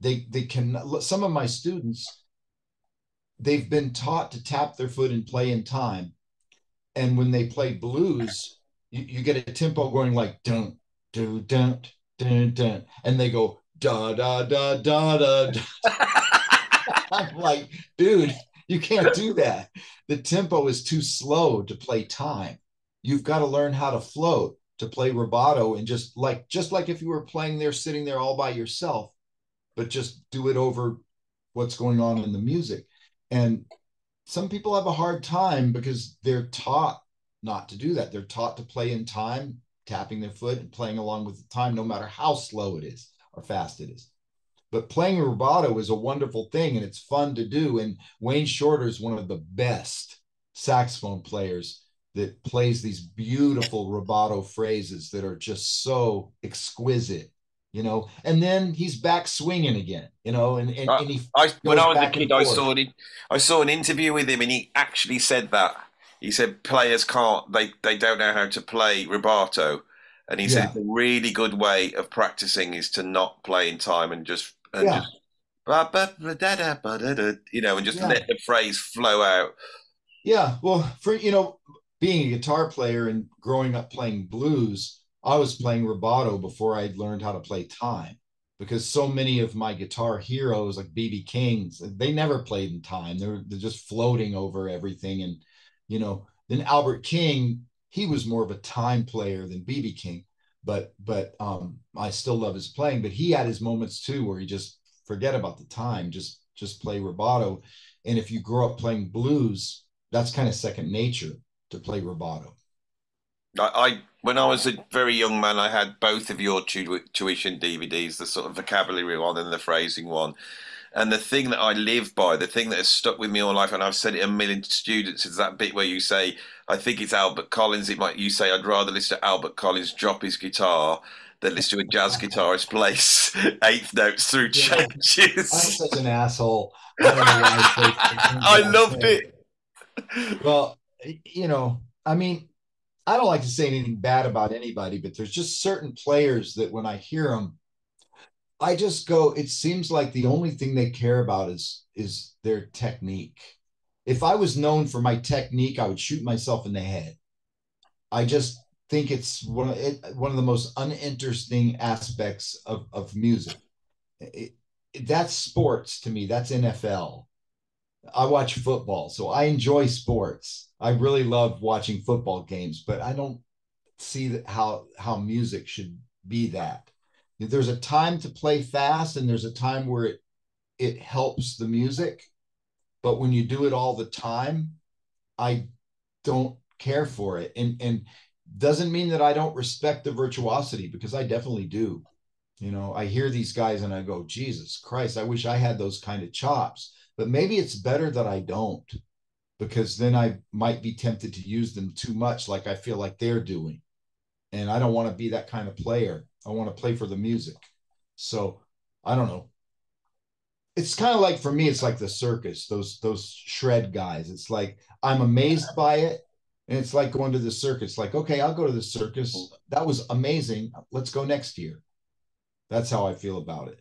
They can. Some of my students, they've been taught to tap their foot and play in time, and when they play blues, you get a tempo going like dun dun dun dun dun, and they go da da da da da. I'm like, dude, you can't do that. The tempo is too slow to play time. You've got to learn how to float to play rubato, and just like if you were playing there, sitting there all by yourself, but just do it over what's going on in the music. And some people have a hard time because they're taught not to do that. They're taught to play in time, tapping their foot and playing along with the time, no matter how slow it is or fast it is. But playing rubato is a wonderful thing and it's fun to do. And Wayne Shorter is one of the best saxophone players that plays these beautiful rubato phrases that are just so exquisite, and then he's back swinging again, and he When goes I was a back kid, and forth. I saw an interview with him, and he actually said that. He said players can't, they don't know how to play rubato, and he said Yeah. it's a really good way of practicing is to not play in time and Yeah. just ba ba ba da da ba da da, and just Yeah. let the phrase flow out. Yeah. Well, for being a guitar player and growing up playing blues, I was playing rubato before I'd learned how to play time, because so many of my guitar heroes like BB Kings, they never played in time. They're just floating over everything. And then Albert King, he was more of a time player than BB King, but I still love his playing. But he had his moments too where he just forget about the time, just play rubato. And if you grow up playing blues, that's kind of second nature to play rubato. When I was a very young man, I had both of your tuition DVDs, the sort of vocabulary one and the phrasing one. And the thing that I live by, the thing that has stuck with me all life, and I've said it a million to students, is that bit where you say, I think it's Albert Collins. It might you say, I'd rather listen to Albert Collins drop his guitar than listen to a jazz guitarist place eighth notes through Yeah, I'm changes. such an asshole. I don't know why I say the things I that I loved say. it. Well, I mean, I don't like to say anything bad about anybody, but there's just certain players that when I hear them, I just go, it seems like the only thing they care about is their technique. If I was known for my technique, I would shoot myself in the head. I just think it's one of the most uninteresting aspects of music. It, that's sports to me. That's NFL. I watch football, so I enjoy sports. I really love watching football games, but I don't see how music should be that. There's a time to play fast, and there's a time where it helps the music. But when you do it all the time, I don't care for it. And doesn't mean that I don't respect the virtuosity, because I definitely do. I hear these guys and I go, Jesus Christ, I wish I had those kind of chops. But maybe it's better that I don't, because then I might be tempted to use them too much, like I feel like they're doing. And I don't want to be that kind of player. I want to play for the music. So I don't know. It's kind of like, for me, it's like the circus, those shred guys. It's like I'm amazed by it. And it's like going to the circus. Like, okay, I'll go to the circus. That was amazing. Let's go next year. That's how I feel about it.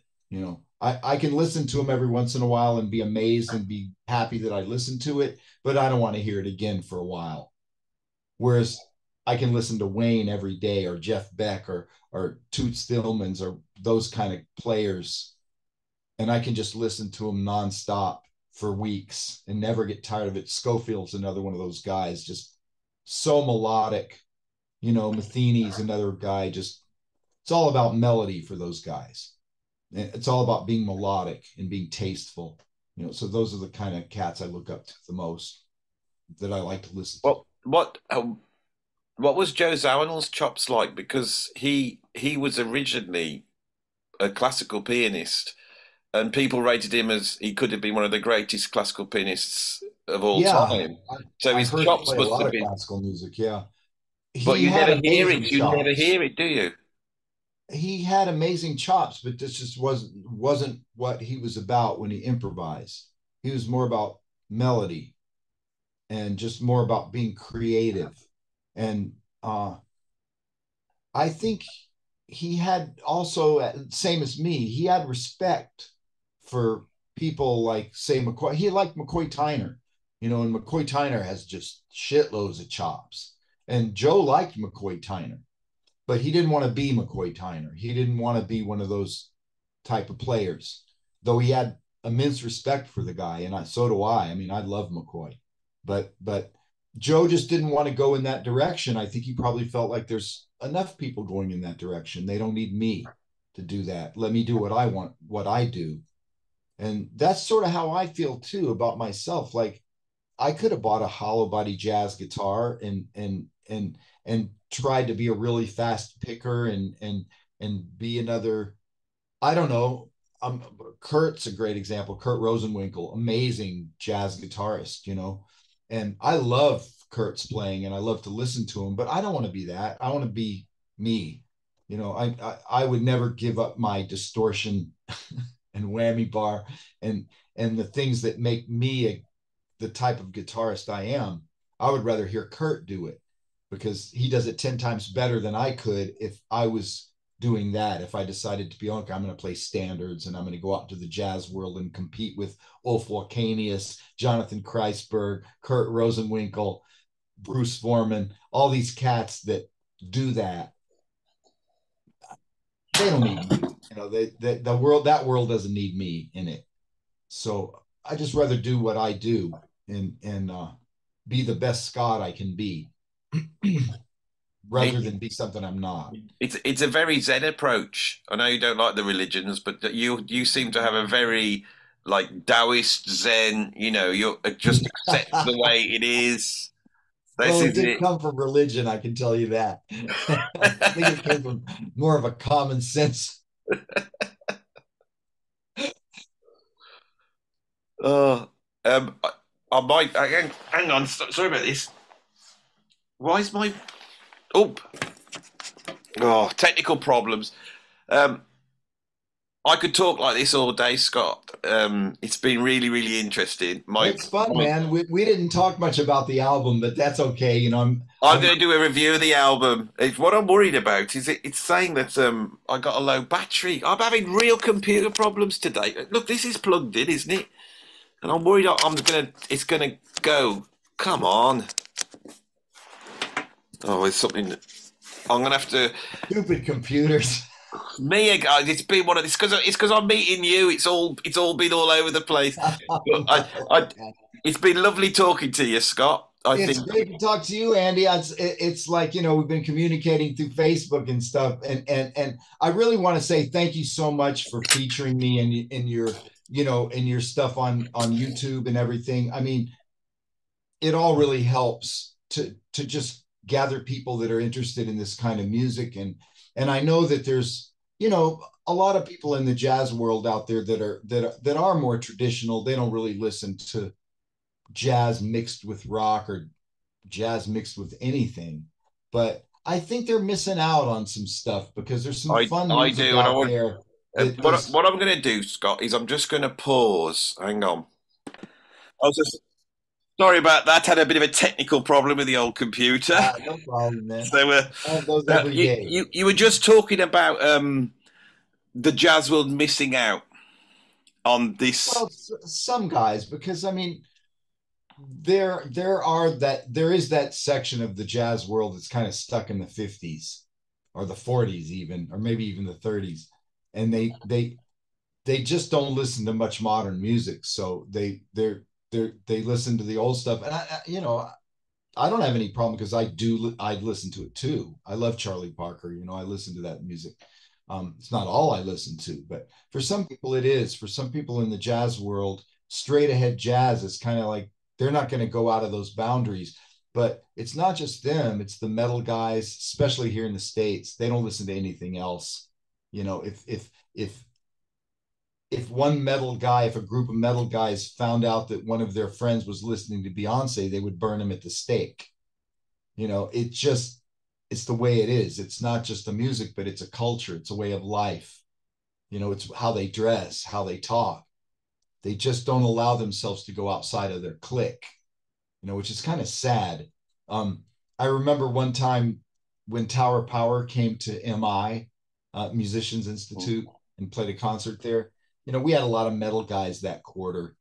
I can listen to them every once in a while and be amazed and be happy that I listened to it, but I don't want to hear it again for a while. Whereas I can listen to Wayne every day, or Jeff Beck, or Toots Thielemans, or those kind of players, and I can just listen to them nonstop for weeks and never get tired of it. Schofield's another one of those guys, just so melodic. Matheny's another guy, just it's all about melody for those guys. It's all about being melodic and being tasteful. So those are the kind of cats I look up to the most, that I like to listen to. What was Joe Zawinul's chops like? Because he was originally a classical pianist, and people rated him as he could have been one of the greatest classical pianists of all Yeah, time. So I've his heard him chops play a must lot have of been. classical music. Yeah, But he you had never hear amazing it. You never chops. hear it, do you? He had amazing chops, but this just wasn't what he was about when he improvised. He was more about melody, and just more about being creative. And I think he had also, same as me, he had respect for people like, say, McCoy. He liked McCoy Tyner, and McCoy Tyner has just shitloads of chops. And Joe liked McCoy Tyner, but he didn't want to be McCoy Tyner. He didn't want to be one of those type of players, though he had immense respect for the guy, and so do I. I mean, I love McCoy, but Joe just didn't want to go in that direction. I think he probably felt like there's enough people going in that direction. They don't need me to do that. Let me do what I want, what I do. And that's sort of how I feel too about myself. Like, I could have bought a hollow body jazz guitar and tried to be a really fast picker, and be another, I don't know. Kurt's a great example. Kurt Rosenwinkel, amazing jazz guitarist, and I love Kurt's playing and I love to listen to him, but I don't want to be that. I want to be me. I would never give up my distortion and whammy bar, and the things that make me the type of guitarist I am. I would rather hear Kurt do it, because he does it 10 times better than I could if I was doing that. If I decided to be, okay, I'm going to play standards and I'm going to go out to the jazz world and compete with Ulf Walkanius, Jonathan Kreisberg, Kurt Rosenwinkel, Bruce Foreman, all these cats that do that, they don't need me. The world doesn't need me in it. So I just rather do what I do, and be the best Scott I can be, rather It, than be something I'm not. it's a very Zen approach. I know you don't like the religions, but you seem to have a very like Taoist Zen. You just accept the way it is. This Well, it is didn't it. come from religion, I can tell you that. I think it came from more of a common sense. Oh, I might hang on. Sorry about this. Why is my oh technical problems? Um, I could talk like this all day, Scott. It's been really, really interesting. It's fun, man. We didn't talk much about the album, but that's okay. You know, I'm going to do a review of the album. It's what I'm worried about is it's saying that I got a low battery. I'm having real computer problems today. Look, this is plugged in, isn't it? And I'm worried it's gonna go. Come on. Oh, it's something. I'm gonna have to. stupid computers. Me again. It's been one of this because it's because I'm meeting you. It's all been all over the place. But it's been lovely talking to you, Scott. I It's think. great to talk to you, Andy. It's like, you know, we've been communicating through Facebook and stuff, and I really want to say thank you so much for featuring me in your, you know, in your stuff on YouTube and everything. I mean, it all really helps to just gather people that are interested in this kind of music, and I know that there's, you know, a lot of people in the jazz world out there that are more traditional. They don't really listen to jazz mixed with rock or jazz mixed with anything. But I think they're missing out on some stuff because there's some fun I music do, and I out want. there that is. What I'm going to do, Scott, is I'm just going to pause. Hang on. I was just sorry about that. Had a bit of a technical problem with the old computer. No problem, man. So I have those every day. you were just talking about the jazz world missing out on this. Well, some guys, because I mean, there is that section of the jazz world that's kind of stuck in the 50s or the 40s even, or maybe even the 30s, and they just don't listen to much modern music, so they listen to the old stuff, and you know, I don't have any problem because I listen to it too. I love Charlie Parker. You know, I listen to that music. It's not all I listen to, but for some people it is. For some people in the jazz world, straight ahead jazz is kind of like they're not going to go out of those boundaries. But it's not just them; it's the metal guys, especially here in the States. They don't listen to anything else. You know, if one metal guy, if a group of metal guys found out that one of their friends was listening to Beyonce, they would burn him at the stake. You know, it's the way it is. It's not just the music, but it's a culture, it's a way of life. You know, it's how they dress, how they talk. They just don't allow themselves to go outside of their clique, you know, which is kind of sad. I remember one time when Tower Power came to MI, Musicians Institute, and played a concert there. You know, we had a lot of metal guys that quarter,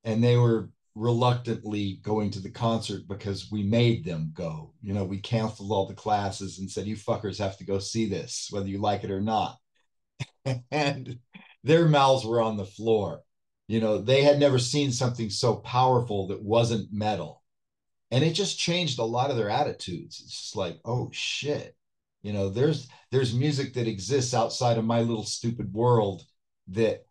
and they were reluctantly going to the concert because we made them go. You know, we canceled all the classes and said, "You fuckers have to go see this, whether you like it or not." And their mouths were on the floor. You know, they had never seen something so powerful that wasn't metal, and it just changed a lot of their attitudes. It's just like, oh shit, you know, there's music that exists outside of my little stupid world that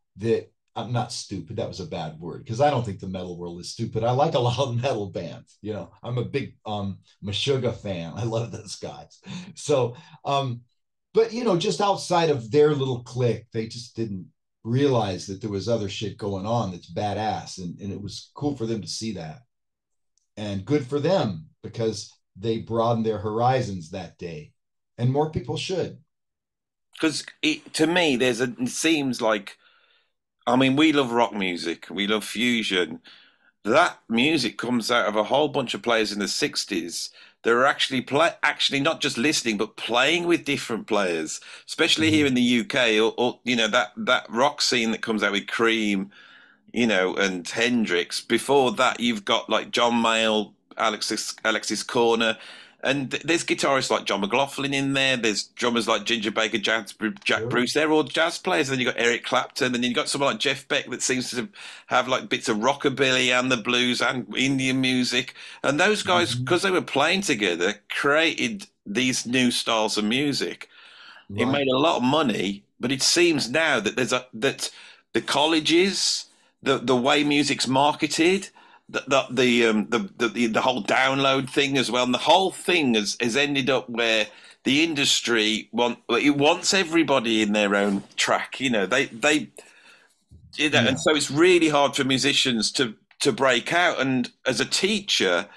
I'm not stupid. That was a bad word because I don't think the metal world is stupid. I like a lot of metal bands. You know, I'm a big Meshuggah fan. I love those guys. So, but you know, just outside of their little clique, they just didn't realize that there was other shit going on that's badass, and it was cool for them to see that, and good for them because they broadened their horizons that day, and more people should. Because to me, it seems like, I mean, we love rock music, we love fusion. That music comes out of a whole bunch of players in the 60s. They're actually not just listening, but playing with different players, especially here Mm-hmm. in the UK, or you know, that rock scene that comes out with Cream, you know, and Hendrix. Before that, you've got like John Mayall, Alexis Corner, and there's guitarists like John McLaughlin in there. There's drummers like Ginger Baker, Jack Sure. Bruce. They're all jazz players. And then you've got Eric Clapton, and then you've got someone like Jeff Beck that seems to have like bits of rockabilly and the blues and Indian music. And those guys, Mm-hmm. because they were playing together, created these new styles of music. It Right. made a lot of money, but it seems now that that the colleges, the way music's marketed, the whole download thing as well, and the whole thing has ended up where the industry wants everybody in their own track. You know, and Yeah. so it's really hard for musicians to break out. And as a teacher,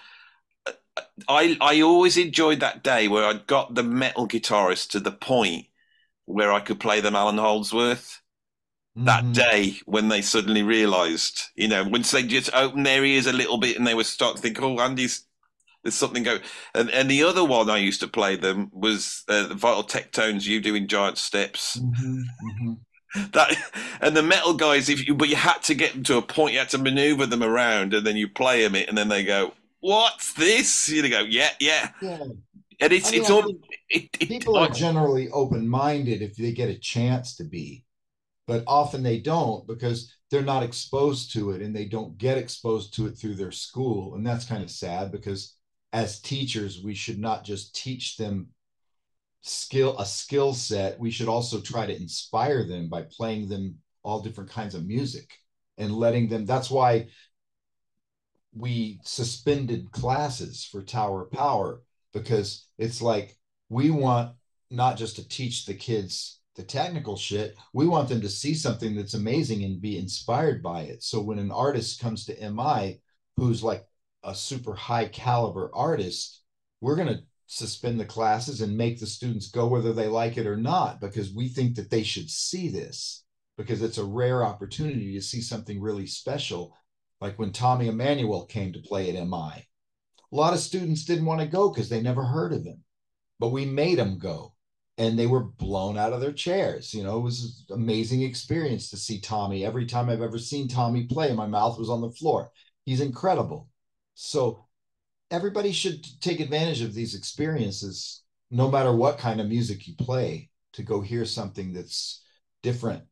I always enjoyed that day where I got the metal guitarist to the point where I could play them Alan Holdsworth. That Hmm. day when they suddenly realised, once they just opened their ears a little bit and they were starting to think, oh, Andy's there's something going. And the other one I used to play them was the Vital Tectones, You Doing Giant Steps. Hmm. Hmm. That and the metal guys, but you had to get them to a point, you had to maneuver them around, and then you play them it, and then they go, "What's this?" You go, "Yeah, yeah," Yeah. and I mean, it's I all think it. people are generally open-minded if they get a chance to be, but often they don't because they're not exposed to it and they don't get exposed to it through their school. And that's kind of sad because as teachers, we should not just teach them skill set. We should also try to inspire them by playing them all different kinds of music and letting them. That's why we suspended classes for Tower of Power, because it's like we want not just to teach the kids the technical shit, we want them to see something that's amazing and be inspired by it. So when an artist comes to MI who's like a super high caliber artist, we're going to suspend the classes and make the students go whether they like it or not, because we think that they should see this, because it's a rare opportunity to see something really special. Like when Tommy Emmanuel came to play at MI, a lot of students didn't want to go because they never heard of him, but we made them go and they were blown out of their chairs. It was an amazing experience to see Tommy. Every time I've ever seen Tommy play, my mouth was on the floor. He's incredible. So everybody should take advantage of these experiences, no matter what kind of music you play, to go hear something that's different.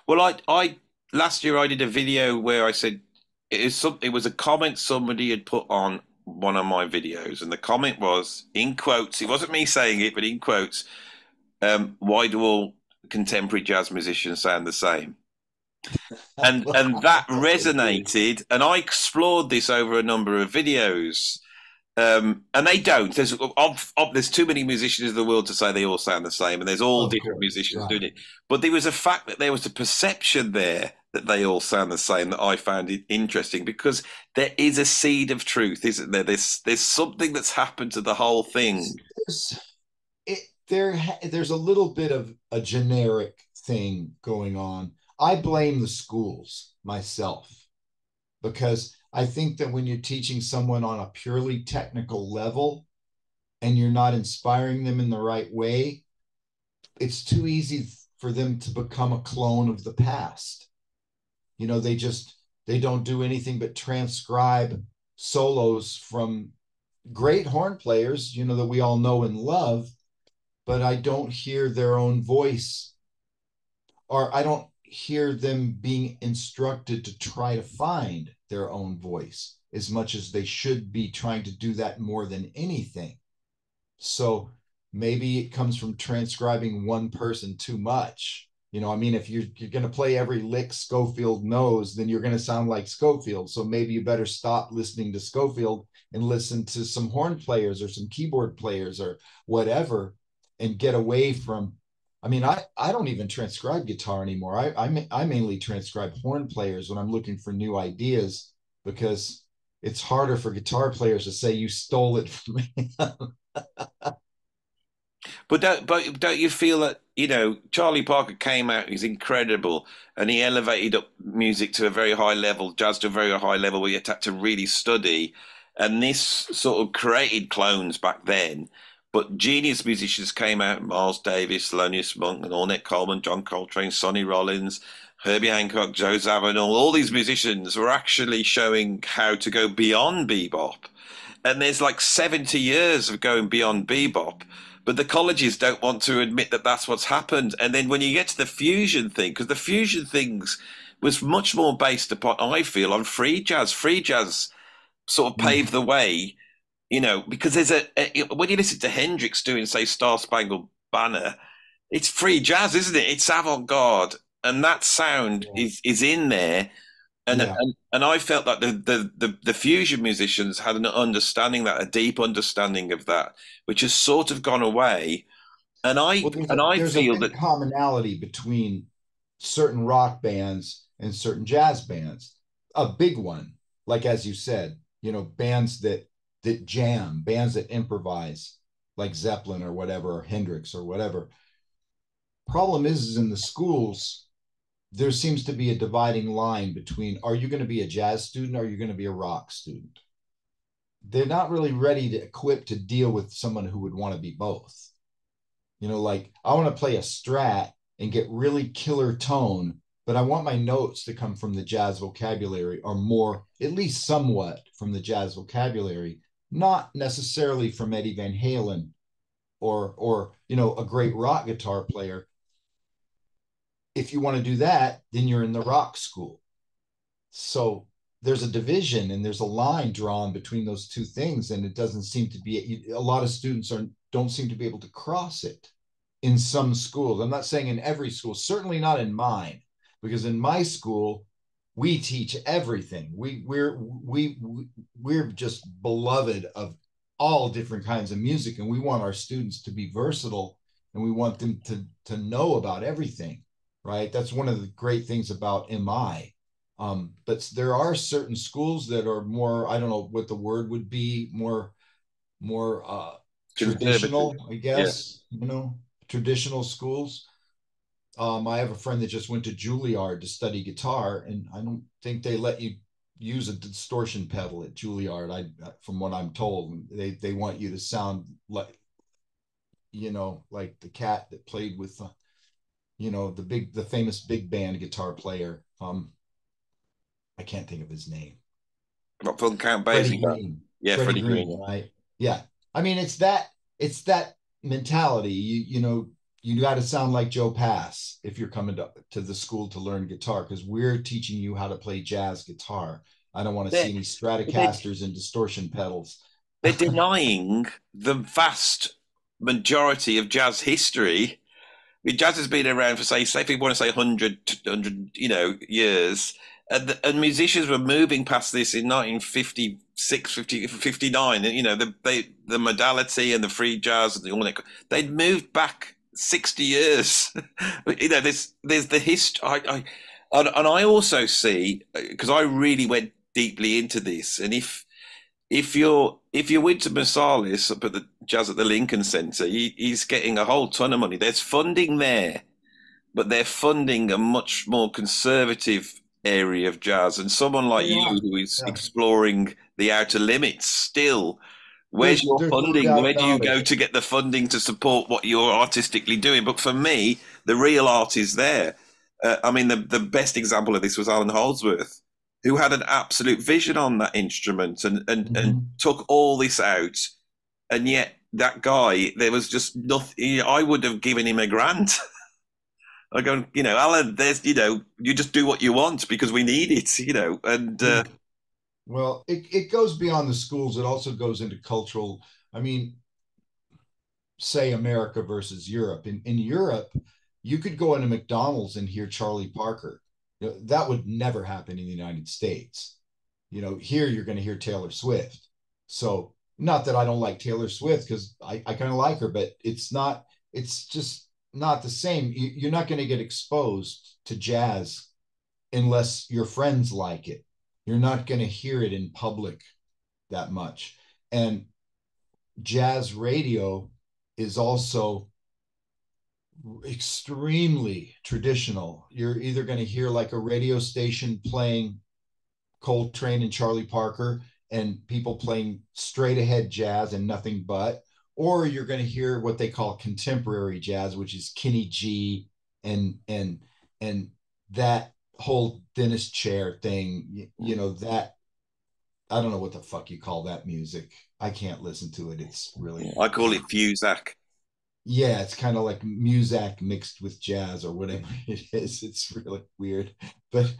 Well, I last year I did a video where I said it was a comment somebody had put on one of my videos, and the comment was in quotes. It wasn't me saying it, but in quotes. Why do all contemporary jazz musicians sound the same? And that resonated, and I explored this over a number of videos. And they don't. There's too many musicians in the world to say they all sound the same, and there's all Of different course, musicians doing right. it. But there was a fact that there was a perception there that they all sound the same that I found it interesting, because there is a seed of truth, isn't there? There's something that's happened to the whole thing. There's, it, there's a little bit of a generic thing going on. I blame the schools myself, because I think that when you're teaching someone on a purely technical level and you're not inspiring them in the right way, it's too easy for them to become a clone of the past. They don't do anything but transcribe solos from great horn players, that we all know and love, but I don't hear their own voice, or I don't hear them being instructed to try to find their own voice as much as they should be trying to do that more than anything. So maybe it comes from transcribing one person too much. I mean, if you're going to play every lick Schofield knows, then you're going to sound like Schofield. So maybe you better stop listening to Schofield and listen to some horn players or some keyboard players or whatever, and get away from. I mean, I don't even transcribe guitar anymore. I mainly transcribe horn players when I'm looking for new ideas, because it's harder for guitar players to say you stole it from me. But don't you feel that Charlie Parker came out, he's incredible, and he elevated up music to a very high level, jazz to a very high level, where you had to really study, and this sort of created clones back then. But genius musicians came out: Miles Davis, Thelonious Monk, and Ornette Coleman, John Coltrane, Sonny Rollins, Herbie Hancock, Joe Zawinul. All these musicians were actually showing how to go beyond bebop, and there's like 70 years of going beyond bebop, but the colleges don't want to admit that that's what's happened. And then when you get to the fusion thing, because the fusion things was much more based upon, I feel, on free jazz sort of paved the way, because when you listen to Hendrix doing, say, Star Spangled Banner, it's free jazz, isn't it? It's avant-garde, and that sound Yeah. is in there. and Yeah. and I felt that the fusion musicians had an understanding, that a deep understanding of that, which has sort of gone away. And I Well, and I there's a feel that big commonality between certain rock bands and certain jazz bands. A big one, like as you said, bands that jam, bands that improvise, like Zeppelin or whatever, or Hendrix or whatever. Problem is in the schools, there seems to be a dividing line between, are you going to be a jazz student or are you going to be a rock student? They're not really ready to equip to deal with someone who would want to be both. Like I want to play a strat and get really killer tone, but I want my notes to come from the jazz vocabulary, or more, at least somewhat from the jazz vocabulary, not necessarily from Eddie Van Halen or a great rock guitar player. If you want to do that, then you're in the rock school. So there's a division and there's a line drawn between those two things, and it doesn't seem to be, a lot of students don't seem to be able to cross it in some schools. I'm not saying in every school, certainly not in mine, because in my school we teach everything. We're just beloved of all different kinds of music, and we want our students to be versatile, and we want them to know about everything, right? That's one of the great things about MI. But there are certain schools that are more, I don't know what the word would be, more Conservative. traditional, I Yeah. guess, traditional schools. I have a friend that just went to Juilliard to study guitar, and I don't think they let you use a distortion pedal at Juilliard. From what I'm told, they want you to sound like, like the cat that played with, the famous big band guitar player. I can't think of his name. Not from Count Freddie Basie. Green. Yeah, Freddie Freddie Green, Green. right? Yeah. I mean, it's that mentality. You got to sound like Joe Pass if you're coming to the school to learn guitar, because we're teaching you how to play jazz guitar. I don't want to see They're, any they're, Stratocasters and distortion pedals. they're denying the vast majority of jazz history. I mean, jazz has been around for, say if we want to say 100, years. And musicians were moving past this in 1956, 59. The modality and the free jazz and all that, they'd moved back 60 years. There's the history. And I also see, because I really went deeply into this, and if you're Winter Marsalis up at the Jazz at the Lincoln Center, he's getting a whole ton of money. There's funding there, but they're funding a much more conservative area of jazz. And someone like They you are. who is Yeah. exploring the outer limits still, where's There's your there's no funding? doubt Where do you about it. go to get the funding to support what you're artistically doing? But for me, the real art is there. I mean, the best example of this was Alan Holdsworth, who had an absolute vision on that instrument and Mhm. took all this out. And yet, that guy, there was just nothing. I would have given him a grant. I go, Alan, you just do what you want because we need it. And Yeah. Well, it goes beyond the schools. It also goes into cultural. I mean, say America versus Europe. In Europe, you could go into McDonald's and hear Charlie Parker. That would never happen in the United States. Here you're going to hear Taylor Swift. So not that I don't like Taylor Swift, because I kind of like her, but it's just not the same. You're not going to get exposed to jazz unless your friends like it. You're not going to hear it in public that much. And jazz radio is also extremely traditional. You're either going to hear like a radio station playing Coltrane and Charlie Parker and people playing straight ahead jazz and nothing but, or you're going to hear what they call contemporary jazz, which is Kenny G and that whole dentist chair thing. That, I don't know what the fuck you call that music. I can't listen to it. It's really, I call it Fusac. yeah, it's kind of like Muzak mixed with jazz or whatever it is. It's really weird. But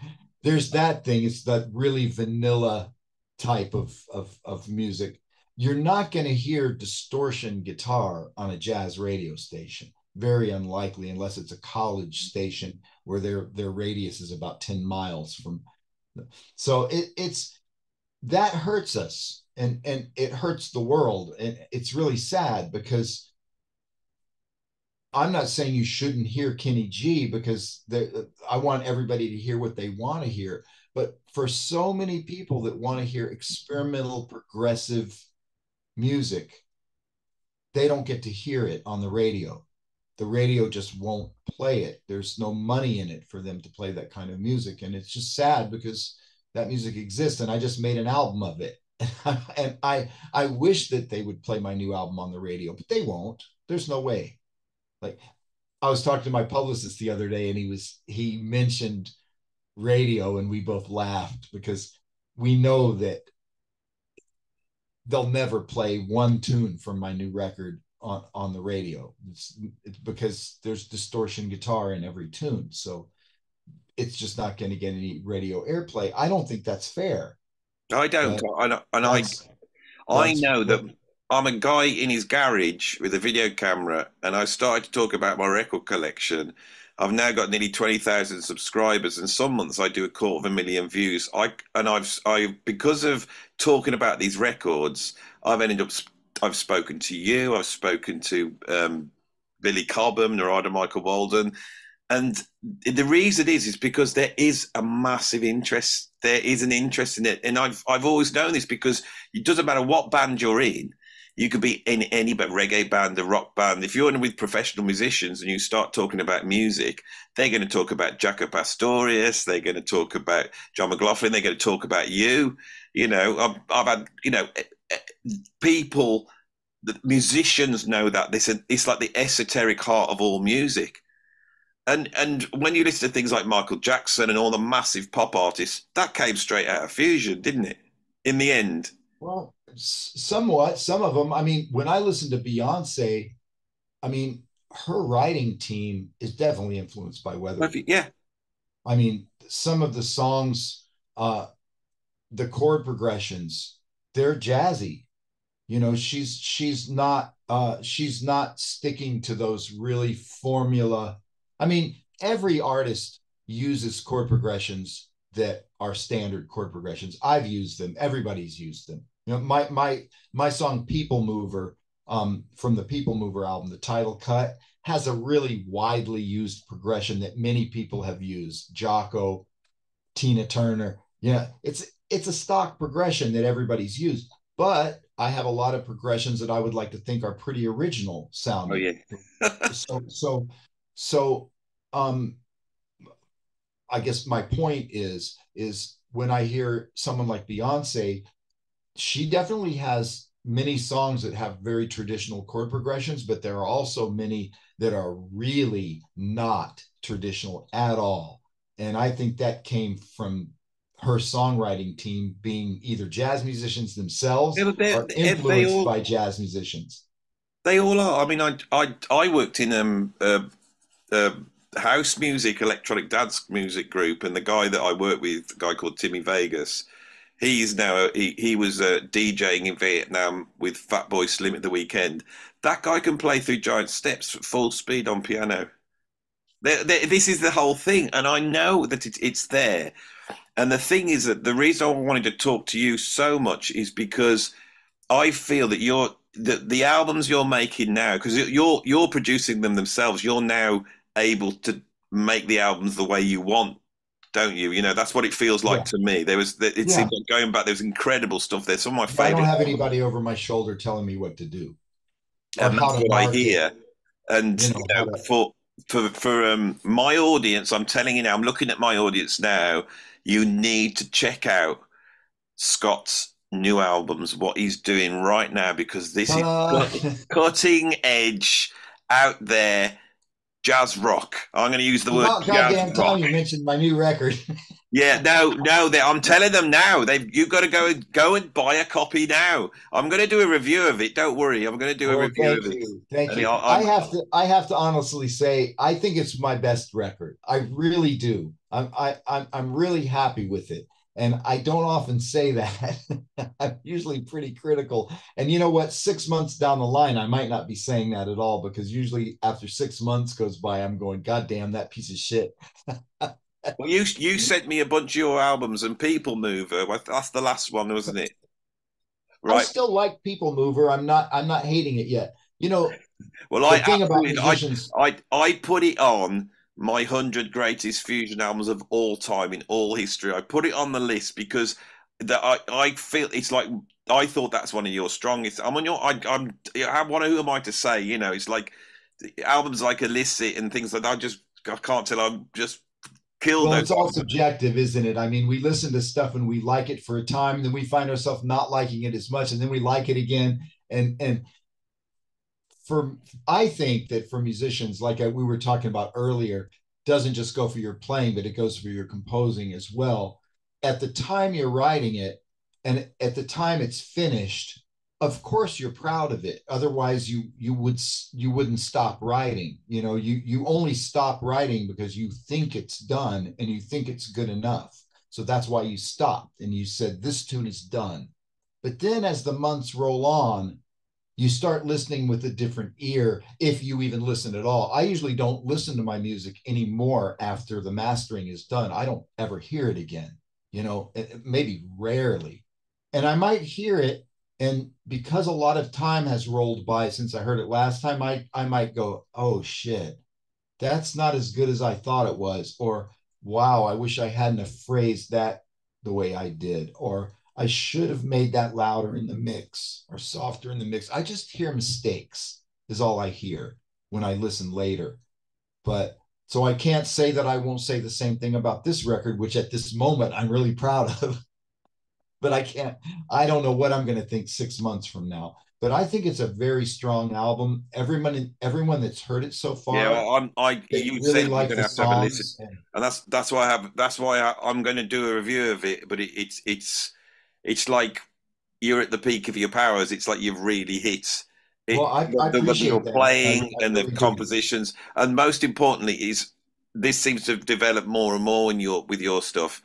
there's that thing. It's that really vanilla type of music. You're not going to hear distortion guitar on a jazz radio station. Very unlikely, unless it's a college station where their radius is about 10 miles from. So it's that hurts us, and it hurts the world. And it's really sad because I'm not saying you shouldn't hear Kenny G because I want everybody to hear what they want to hear. But for so many people that want to hear experimental progressive music, they don't get to hear it on the radio. The radio just won't play it. There's no money in it for them to play that kind of music. And it's just sad because that music exists. And I just made an album of it. And I wish that they would play my new album on the radio, but they won't. There's no way. Like I was talking to my publicist the other day and he mentioned radio and we both laughed because we know that they'll never play one tune from my new record on the radio. It's because there's distortion guitar in every tune. So it's just not going to get any radio airplay. I don't think that's fair. I don't, But and that's I that's know that what I'm a guy in his garage with a video camera, and I started to talk about my record collection. I've now got nearly 20,000 subscribers, and some months I do 250,000 views. I because of talking about these records, I've ended up. I've spoken to you. I've spoken to Billy Cobham, Narada Michael Walden, and the reason is because there is a massive interest. There is an interest in it, and I've always known this because it doesn't matter what band you're in. You could be in any but reggae band, a rock band. If you're in with professional musicians and you start talking about music, they're going to talk about Jaco Pastorius. They're going to talk about John McLaughlin. They're going to talk about you. You know, I've had people, the musicians know that this. It's like the esoteric heart of all music. And when you listen to things like Michael Jackson and all the massive pop artists, that came straight out of fusion, didn't it? In the end. well, somewhat. Some of them. I mean, when I listen to Beyonce, I mean, her writing team is definitely influenced by Weatherby. Yeah. I mean, some of the songs, the chord progressions, they're jazzy. You know, she's not sticking to those really formula. I mean, every artist uses chord progressions that are standard chord progressions. I've used them. Everybody's used them. You know, my song "People Mover" from the People Mover album, the title cut, has a really widely used progression that many people have used. Jocko, Tina Turner. Yeah, it's a stock progression that everybody's used. But I have a lot of progressions that I would like to think are pretty original Oh sounding. yeah. So so so um I guess my point is when I hear someone like Beyonce, she definitely has many songs that have very traditional chord progressions, but there are also many that are really not traditional at all. And I think that came from her songwriting team being either jazz musicians Yeah, themselves but or influenced by jazz musicians. they all are. I mean, I worked in uh, house music, electronic dance music group, and the guy that I work with, a guy called Timmy Vegas, he was DJing in Vietnam with Fatboy Slim at the weekend. That guy can play through giant steps at full speed on piano. This is the whole thing, and I know that it's there. And the thing is that the reason I wanted to talk to you so much is because I feel that the albums you're making now, because you're producing them themselves, you're now able to make the albums the way you want, don't you? You know, that's what it feels like Yeah. to me. It seems Yeah. like going back, there's incredible stuff there. Some of my I don't favorite have albums, anybody over my shoulder telling me what to do or and how that's to what I market, hear. And you know, how to for my audience, I'm telling you now, I'm looking at my audience now. You need to check out Scott's new albums, what he's doing right now, because this is ta-da. cutting edge, out there jazz rock. I'm going to use the word About jazz goddamn time rock. you mentioned my new record. Yeah, no, I'm telling them now. You've got to go and buy a copy now. I'm going to do a review of it. Don't worry, I'm going to do a Oh, review thank of it. you. Thank And you. I have to honestly say, I think it's my best record. I really do. I'm really happy with it. And I don't often say that. I'm usually pretty critical. And you know what? 6 months down the line, I might not be saying that at all because usually after 6 months goes by, I'm going, God damn, that piece of shit. Well, you sent me a bunch of your albums, and People Mover. That's the last one, wasn't it? I Right. still like People Mover. I'm not hating it yet. You know, Well, The thing about musicians, I put it on my 100 greatest fusion albums of all time in all history. I put it on the list because I feel it's like I thought that's one of your strongest. I'm on your who am I to say? You know, it's like albums like Illicit and things like that. I can't tell. I'm just killed well, those it's all albums. subjective, isn't it? I mean, we listen to stuff and we like it for a time, and then we find ourselves not liking it as much, and then we like it again. And for I think that for musicians, like we were talking about earlier, doesn't just go for your playing, but it goes for your composing as well. At the time you're writing it, and at the time it's finished, of course you're proud of it. Otherwise, you wouldn't stop writing. You know, you only stop writing because you think it's done and you think it's good enough. So that's why you stopped and you said this tune is done. But then as the months roll on, you start listening with a different ear if you even listen at all. I usually don't listen to my music anymore after the mastering is done. I don't ever hear it again, you know, maybe rarely. And I might hear it, and because a lot of time has rolled by since I heard it last time, I might go, oh shit, that's not as good as I thought it was. Or, wow, I wish I hadn't have phrased that the way I did. Or, I should have made that louder in the mix or softer in the mix. I just hear mistakes, is all I hear when I listen later. But so I can't say that I won't say the same thing about this record, which at this moment I'm really proud of. But I can't, I don't know what I'm going to think 6 months from now. But I think it's a very strong album. Everyone that's heard it so Yeah, far, well, I'm. they You really said we're like going to the have to have a listen, songs. And and that's why I'm going to do a review of it. But it's like you're at the peak of your powers. It's like you've really hit well, it. I Your appreciate that. playing I and the really do. compositions, and most importantly, is this seems to have developed more and more in your with your stuff.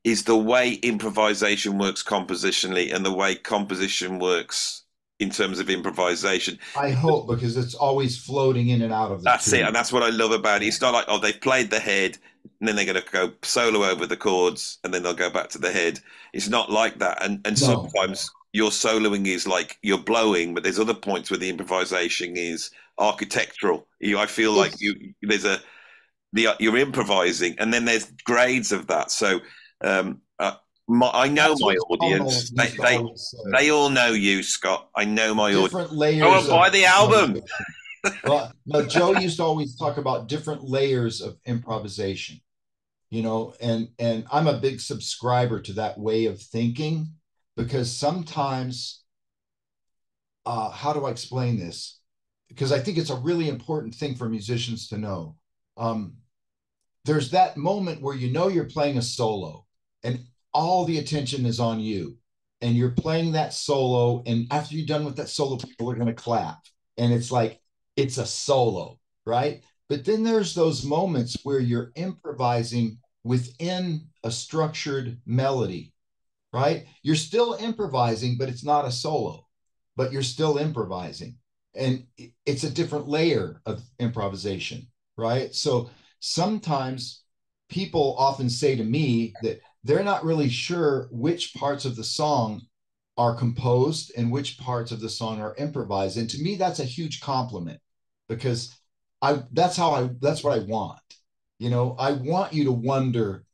Is the way improvisation works compositionally, and the way composition works in terms of improvisation. I hope because it's always floating in and out of the That's it, tune. and that's what I love about it. Yeah. It's not like, oh, they've played the head, and then they're going to go solo over the chords, and then they'll go back to the head. It's not like that, and No, sometimes your soloing is like you're blowing, but there's other points where the improvisation is architectural. I feel like it's you're improvising, and then there's grades of that. So I know that's my what Tonal audience. used to always say. They all know you, Scott. I know my audience. Different Go layers and buy of the album. improvisation. Well, no, Joe used to always talk about different layers of improvisation, you know, and I'm a big subscriber to that way of thinking because sometimes, how do I explain this? Because I think it's a really important thing for musicians to know. Um, there's that moment where you know you're playing a solo and all the attention is on you and you're playing that solo, and after you're done with that solo people are going to clap, and it's like it's a solo, right? But then there's those moments where you're improvising within a structured melody, right? You're still improvising, but it's not a solo, but you're still improvising. And it's a different layer of improvisation, right? So sometimes people often say to me that they're not really sure which parts of the song are composed and which parts of the song are improvised. And to me, that's a huge compliment because that's what I want. You know, I want you to wonder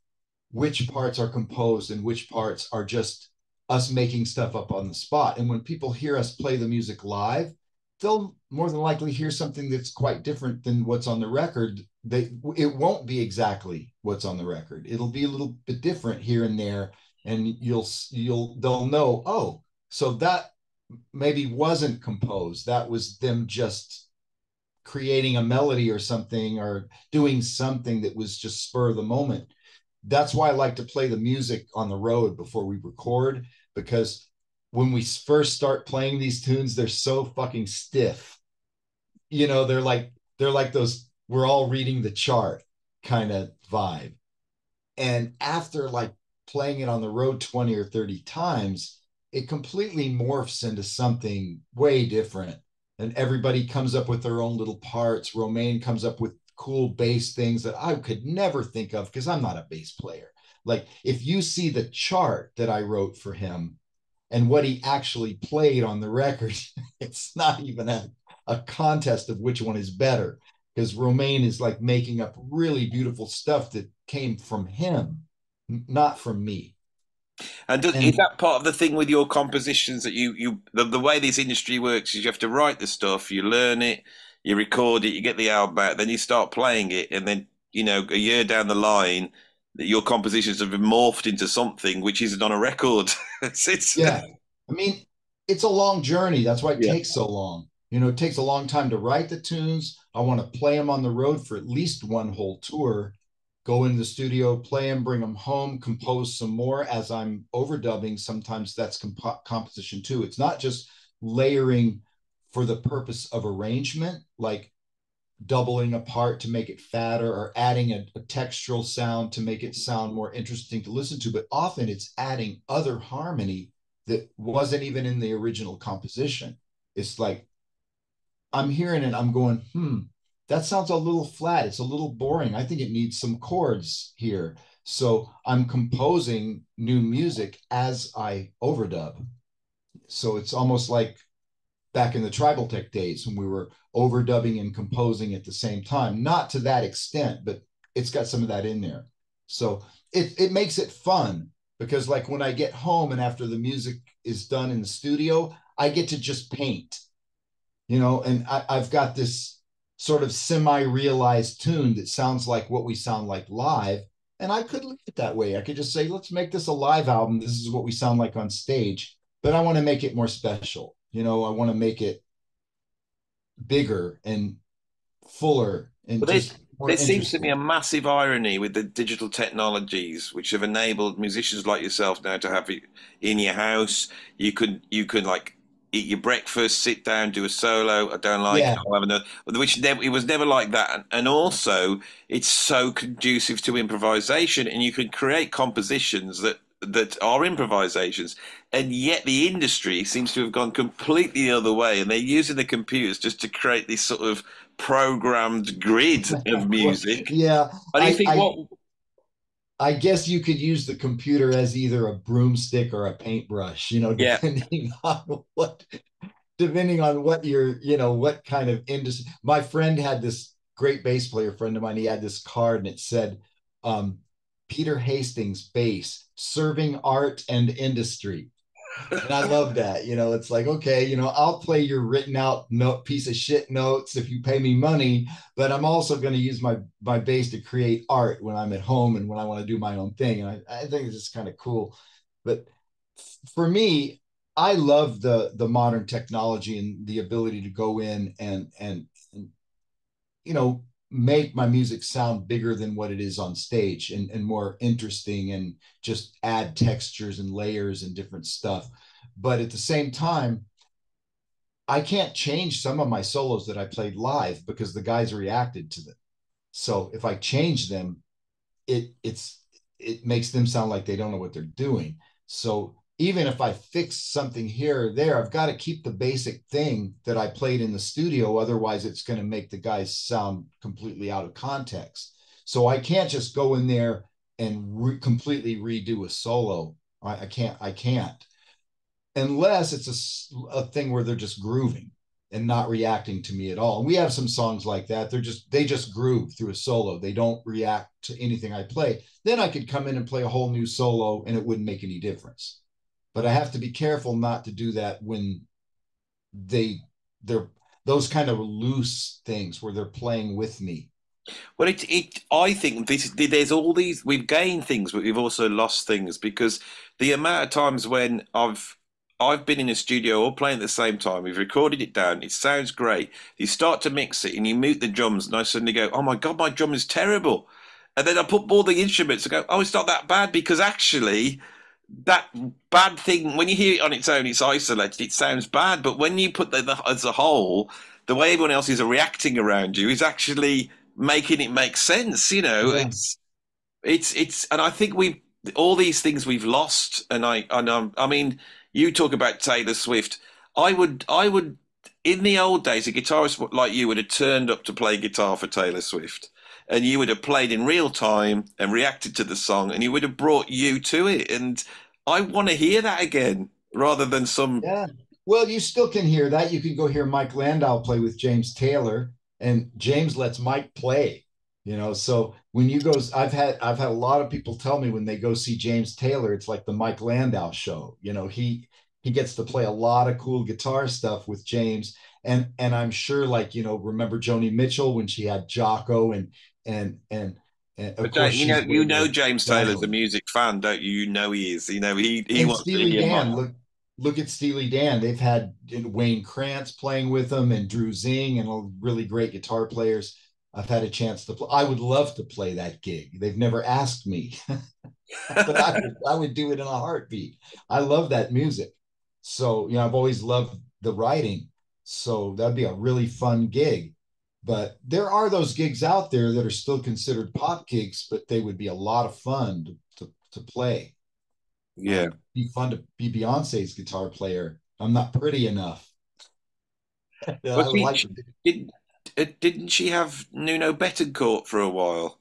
which parts are composed and which parts are just us making stuff up on the spot. And when people hear us play the music live, they'll more than likely hear something that's quite different than what's on the record. It won't be exactly what's on the record. It'll be a little bit different here and there, and they'll know, oh, so that maybe wasn't composed. That was them just creating a melody or something or doing something that was just spur of the moment. That's why I like to play the music on the road before we record, because when we first start playing these tunes, they're so fucking stiff. You know, they're like those we're all reading the chart kind of vibe. And after like playing it on the road 20 or 30 times, it completely morphs into something way different. And everybody comes up with their own little parts. Romain comes up with cool bass things that I could never think of because I'm not a bass player. Like if you see the chart that I wrote for him and what he actually played on the record, it's not even a contest of which one is better, because Romain is like making up really beautiful stuff that came from him, not from me. And is And that part of the thing with your compositions that the way this industry works is you have to write the stuff, you learn it, you record it, you get the album out, then you start playing it, and then a year down the line, your compositions have been morphed into something which isn't on a record. it's yeah, I mean, it's a long journey. That's why it yeah. takes so long. You know, it takes a long time to write the tunes. I want to play them on the road for at least one whole tour, go in the studio, play them, bring them home, compose some more as I'm overdubbing. Sometimes that's composition too. It's not just layering for the purpose of arrangement, like doubling a part to make it fatter or adding a textural sound to make it sound more interesting to listen to, but often it's adding other harmony that wasn't even in the original composition. It's like I'm hearing it, I'm going, that sounds a little flat. It's a little boring. I think it needs some chords here. So I'm composing new music as I overdub. So it's almost like back in the tribal tech days when we were overdubbing and composing at the same time. Not to that extent, but it's got some of that in there. So it makes it fun because like when I get home and after the music is done in the studio, I get to just paint, and I've got this sort of semi-realized tune that sounds like what we sound like live. And I could leave it that way. I could just say, let's make this a live album. This is what we sound like on stage, but I want to make it more special. I want to make it bigger and fuller and But just more there seems to be interesting. a massive irony with the digital technologies, which have enabled musicians like yourself now to have it in your house. You could like eat your breakfast, sit down, do a solo. I don't like it. Yeah, I'll have another. Which never, it was never like that. And also, it's so conducive to improvisation, and you can create compositions that are improvisations. And yet, the industry seems to have gone completely the other way, and they're using the computers just to create this sort of programmed grid of well, music. yeah. I do you I, think I what I guess you could use the computer as either a broomstick or a paintbrush, yeah. depending on what what kind of industry. My friend had this great bass player friend of mine. He had this card and it said, um, Peter Hastings bass, serving art and industry. And I love that. It's like, okay, I'll play your written out note piece of shit notes if you pay me money, but I'm also going to use my bass to create art when I'm at home and when I want to do my own thing. And I think it's just kind of cool. But for me, I love the modern technology and the ability to go in and make my music sound bigger than what it is on stage and more interesting and just add textures and layers and different stuff. But at the same time, I can't change some of my solos that I played live because the guys reacted to them. So if I change them, it makes them sound like they don't know what they're doing. So even if I fix something here or there, I've got to keep the basic thing that I played in the studio. Otherwise, it's going to make the guys sound completely out of context. So I can't just go in there and completely redo a solo. I can't. I can't unless it's a thing where they're just grooving and not reacting to me at all. And we have some songs like that. They just groove through a solo. They don't react to anything I play. Then I could come in and play a whole new solo and it wouldn't make any difference. But I have to be careful not to do that when they're those kind of loose things where they're playing with me. Well, I think there's all these, we've gained things, but we've also lost things because the amount of times when I've been in a studio all playing at the same time, we've recorded it down, it sounds great. You start to mix it and you mute the drums, and I suddenly go, "Oh my God, my drum is terrible." And then I put all the instruments and go, "Oh, it's not that bad," because actually that bad thing, when you hear it on its own, it's isolated, it sounds bad. But when you put as a whole, the way everyone else is reacting around you is actually making it make sense. Yeah. It's, and I think we've all these things we've lost. I mean, you talk about Taylor Swift. I would in the old days, a guitarist like you would have turned up to play guitar for Taylor Swift, and you would have played in real time and reacted to the song, and you would have brought you to it. And I want to hear that again rather than some Yeah. Well, you still can hear that. You can go hear Mike Landau play with James Taylor, and James lets Mike play. So when you go, I've had a lot of people tell me when they go see James Taylor, it's like the Mike Landau show. He gets to play a lot of cool guitar stuff with James, and I'm sure, like, remember Joni Mitchell when she had Jocko, and and of But course she's you way know more James Taylor's a Jocko. music fan, don't you? You know he is. You know he And wants to Steely hear Mike. Dan, look at Steely Dan. They've had Wayne Krantz playing with them and Drew Zing and all really great guitar players. I've had a chance to play. I would love to play that gig. They've never asked me, but I would do it in a heartbeat. I love that music. So, I've always loved the writing. So that'd be a really fun gig. But there are those gigs out there that are still considered pop gigs, but they would be a lot of fun to play. Yeah. Be fun to be Beyonce's guitar player. I'm not pretty enough. Well, I would like to do. didn't she have Nuno Bettencourt for a while?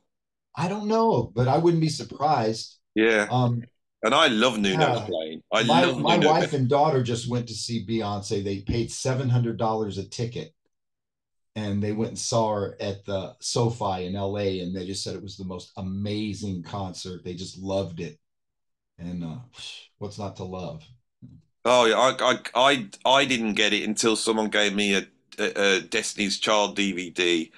I don't know, but I wouldn't be surprised. Yeah. Um, And I love Nuno's yeah, playing. I my love my Nuno wife Betten. and daughter just went to see Beyonce. They paid $700 a ticket, and they went and saw her at the SoFi in LA, and they just said it was the most amazing concert. They just loved it, and what's not to love? Oh yeah, I didn't get it until someone gave me a Destiny's Child DVD,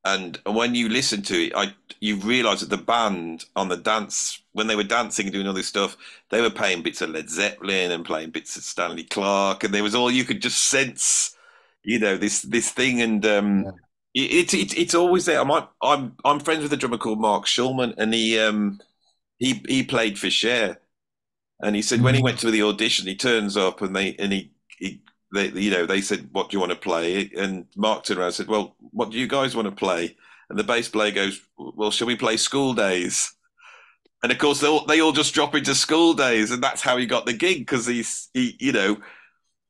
and when you listen to it, you realise that the band on the dance when they were dancing and doing all this stuff, they were playing bits of Led Zeppelin and playing bits of Stanley Clarke, and there was all you could just sense, this thing, and Yeah. it's always there. I'm friends with a drummer called Mark Schulman, and he played for Cher. And he said when he went Mhm. to the audition, he turns up and they said, "What do you want to play?" And Mark turned around and said, "Well, what do you guys want to play?" And the bass player goes, "Well, shall we play School Days?" And of course, they all just drop into School Days, and that's how he got the gig because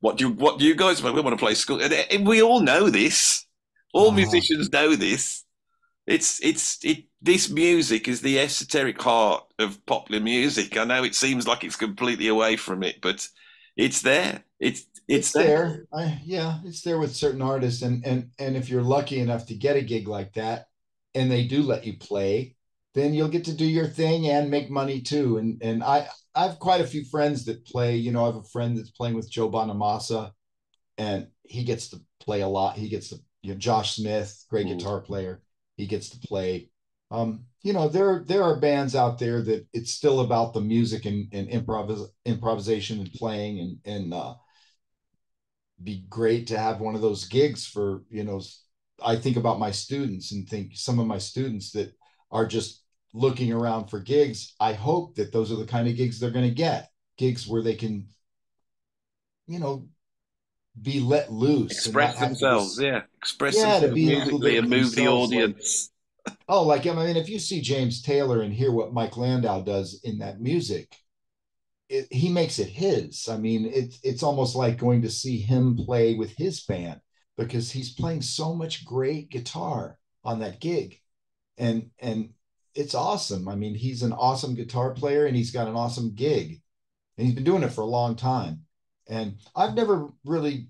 what do you guys want? We want to play School, and we all know this. All Uh, musicians know this. This music is the esoteric heart of popular music. I know it seems like it's completely away from it, but it's there. It's it's there. there. Yeah, it's there with certain artists, and if you're lucky enough to get a gig like that, and they do let you play, then you'll get to do your thing and make money too. And I have quite a few friends that play. I have a friend that's playing with Joe Bonamassa, and he gets to play a lot. He gets to, Josh Smith, great Mm. guitar player. He gets to play. There are bands out there that it's still about the music and improvisation and playing, and be great to have one of those gigs for, I think about my students and think some of my students that are just looking around for gigs. I hope that those are the kind of gigs they're going to get, gigs where they can, you know, be let loose and not Express have to themselves, just, yeah. Express yeah, to themselves be able to musically live and move the themselves. Like, audience. oh, like, I mean, if you see James Taylor and hear what Mike Landau does in that music, he makes it his. I mean, it's almost like going to see him play with his band because he's playing so much great guitar on that gig, and it's awesome. I mean, he's an awesome guitar player and he's got an awesome gig, and he's been doing it for a long time. And I've never really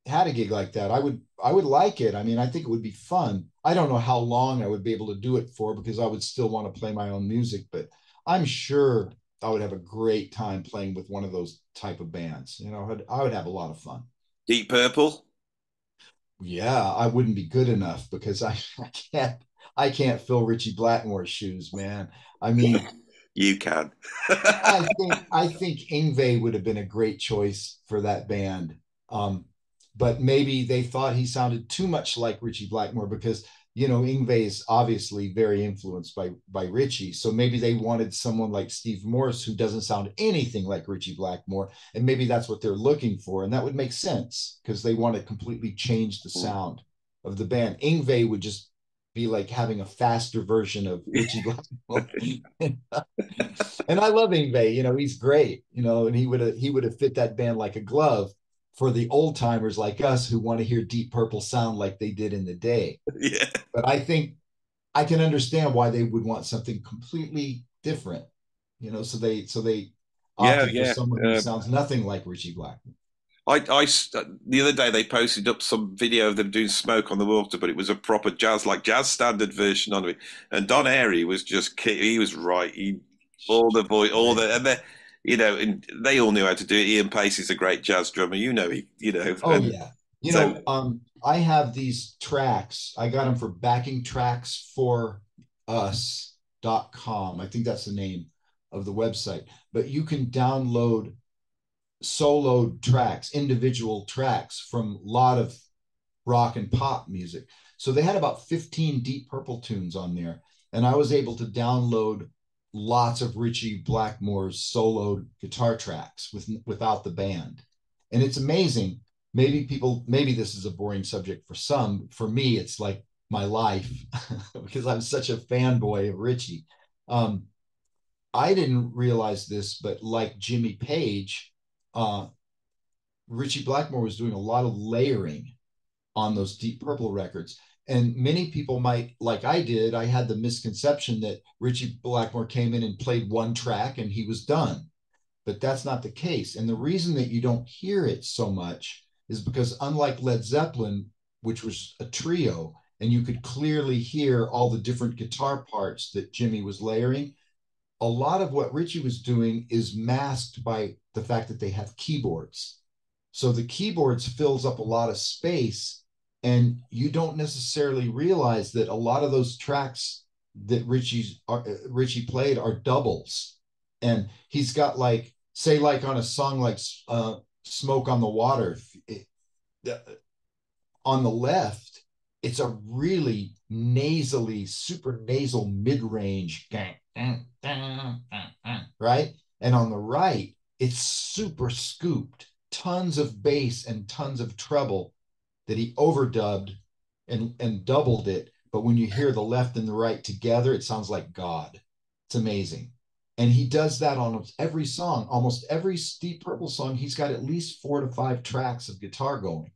had a gig like that. I would like it. I mean, I think it would be fun. I don't know how long I would be able to do it for because I would still want to play my own music, but I'm sure I would have a great time playing with one of those type of bands. I would have a lot of fun. Deep Purple. Yeah, I wouldn't be good enough because I can't fill Richie Blackmore's shoes, man. I mean, You can. I think Ingve would have been a great choice for that band. Um, but maybe they thought he sounded too much like Richie Blackmore because Ingve is obviously very influenced by Richie. So maybe they wanted someone like Steve Morse who doesn't sound anything like Richie Blackmore, and maybe that's what they're looking for, and that would make sense because they want to completely change the sound of the band. Ingve would just be like having a faster version of Richie Blackmore. And I love Ingve. He's great. And he would have fit that band like a glove for the old timers like us who want to hear Deep Purple sound like they did in the day. Yeah. But I think I can understand why they would want something completely different. So they Yeah, opted for yeah. someone who sounds nothing like Richie Blackmore. The other day they posted up some video of them doing Smoke on the Water, but it was a proper jazz, like jazz standard version of it. And Don Airey was just, he was right. He, all the voice, all the, and and they all knew how to do it. Ian Pacey's a great jazz drummer, Oh and yeah. so I have these tracks. I got them for backingtracks4us.com. I think that's the name of the website. But you can download solo tracks, individual tracks from a lot of rock and pop music. So they had about 15 Deep Purple tunes on there. And I was able to download lots of Richie Blackmore's solo guitar tracks without the band. And it's amazing. Maybe this is a boring subject for some. For me, it's like my life because I'm such a fanboy of Richie. Um, I didn't realize this, but like Jimmy Page, uh, Richie Blackmore was doing a lot of layering on those Deep Purple records. And many people might, like I did, I had the misconception that Richie Blackmore came in and played one track and he was done. But that's not the case. And the reason that you don't hear it so much is because, unlike Led Zeppelin, which was a trio, and you could clearly hear all the different guitar parts that Jimmy was layering, a lot of what Richie was doing is masked by the fact that they have keyboards. So the keyboards fills up a lot of space, and you don't necessarily realize that a lot of those tracks that Richie played are doubles. And he's got, like, say, like on a song like Smoke on the Water, on the left, it's a really nasally, super nasal mid-range, right? And on the right, it's super scooped, tons of bass and tons of treble that he overdubbed and doubled it. But when you hear the left and the right together, it sounds like God. It's amazing. And he does that on every song, almost every Deep Purple song. He's got at least 4 to 5 tracks of guitar going.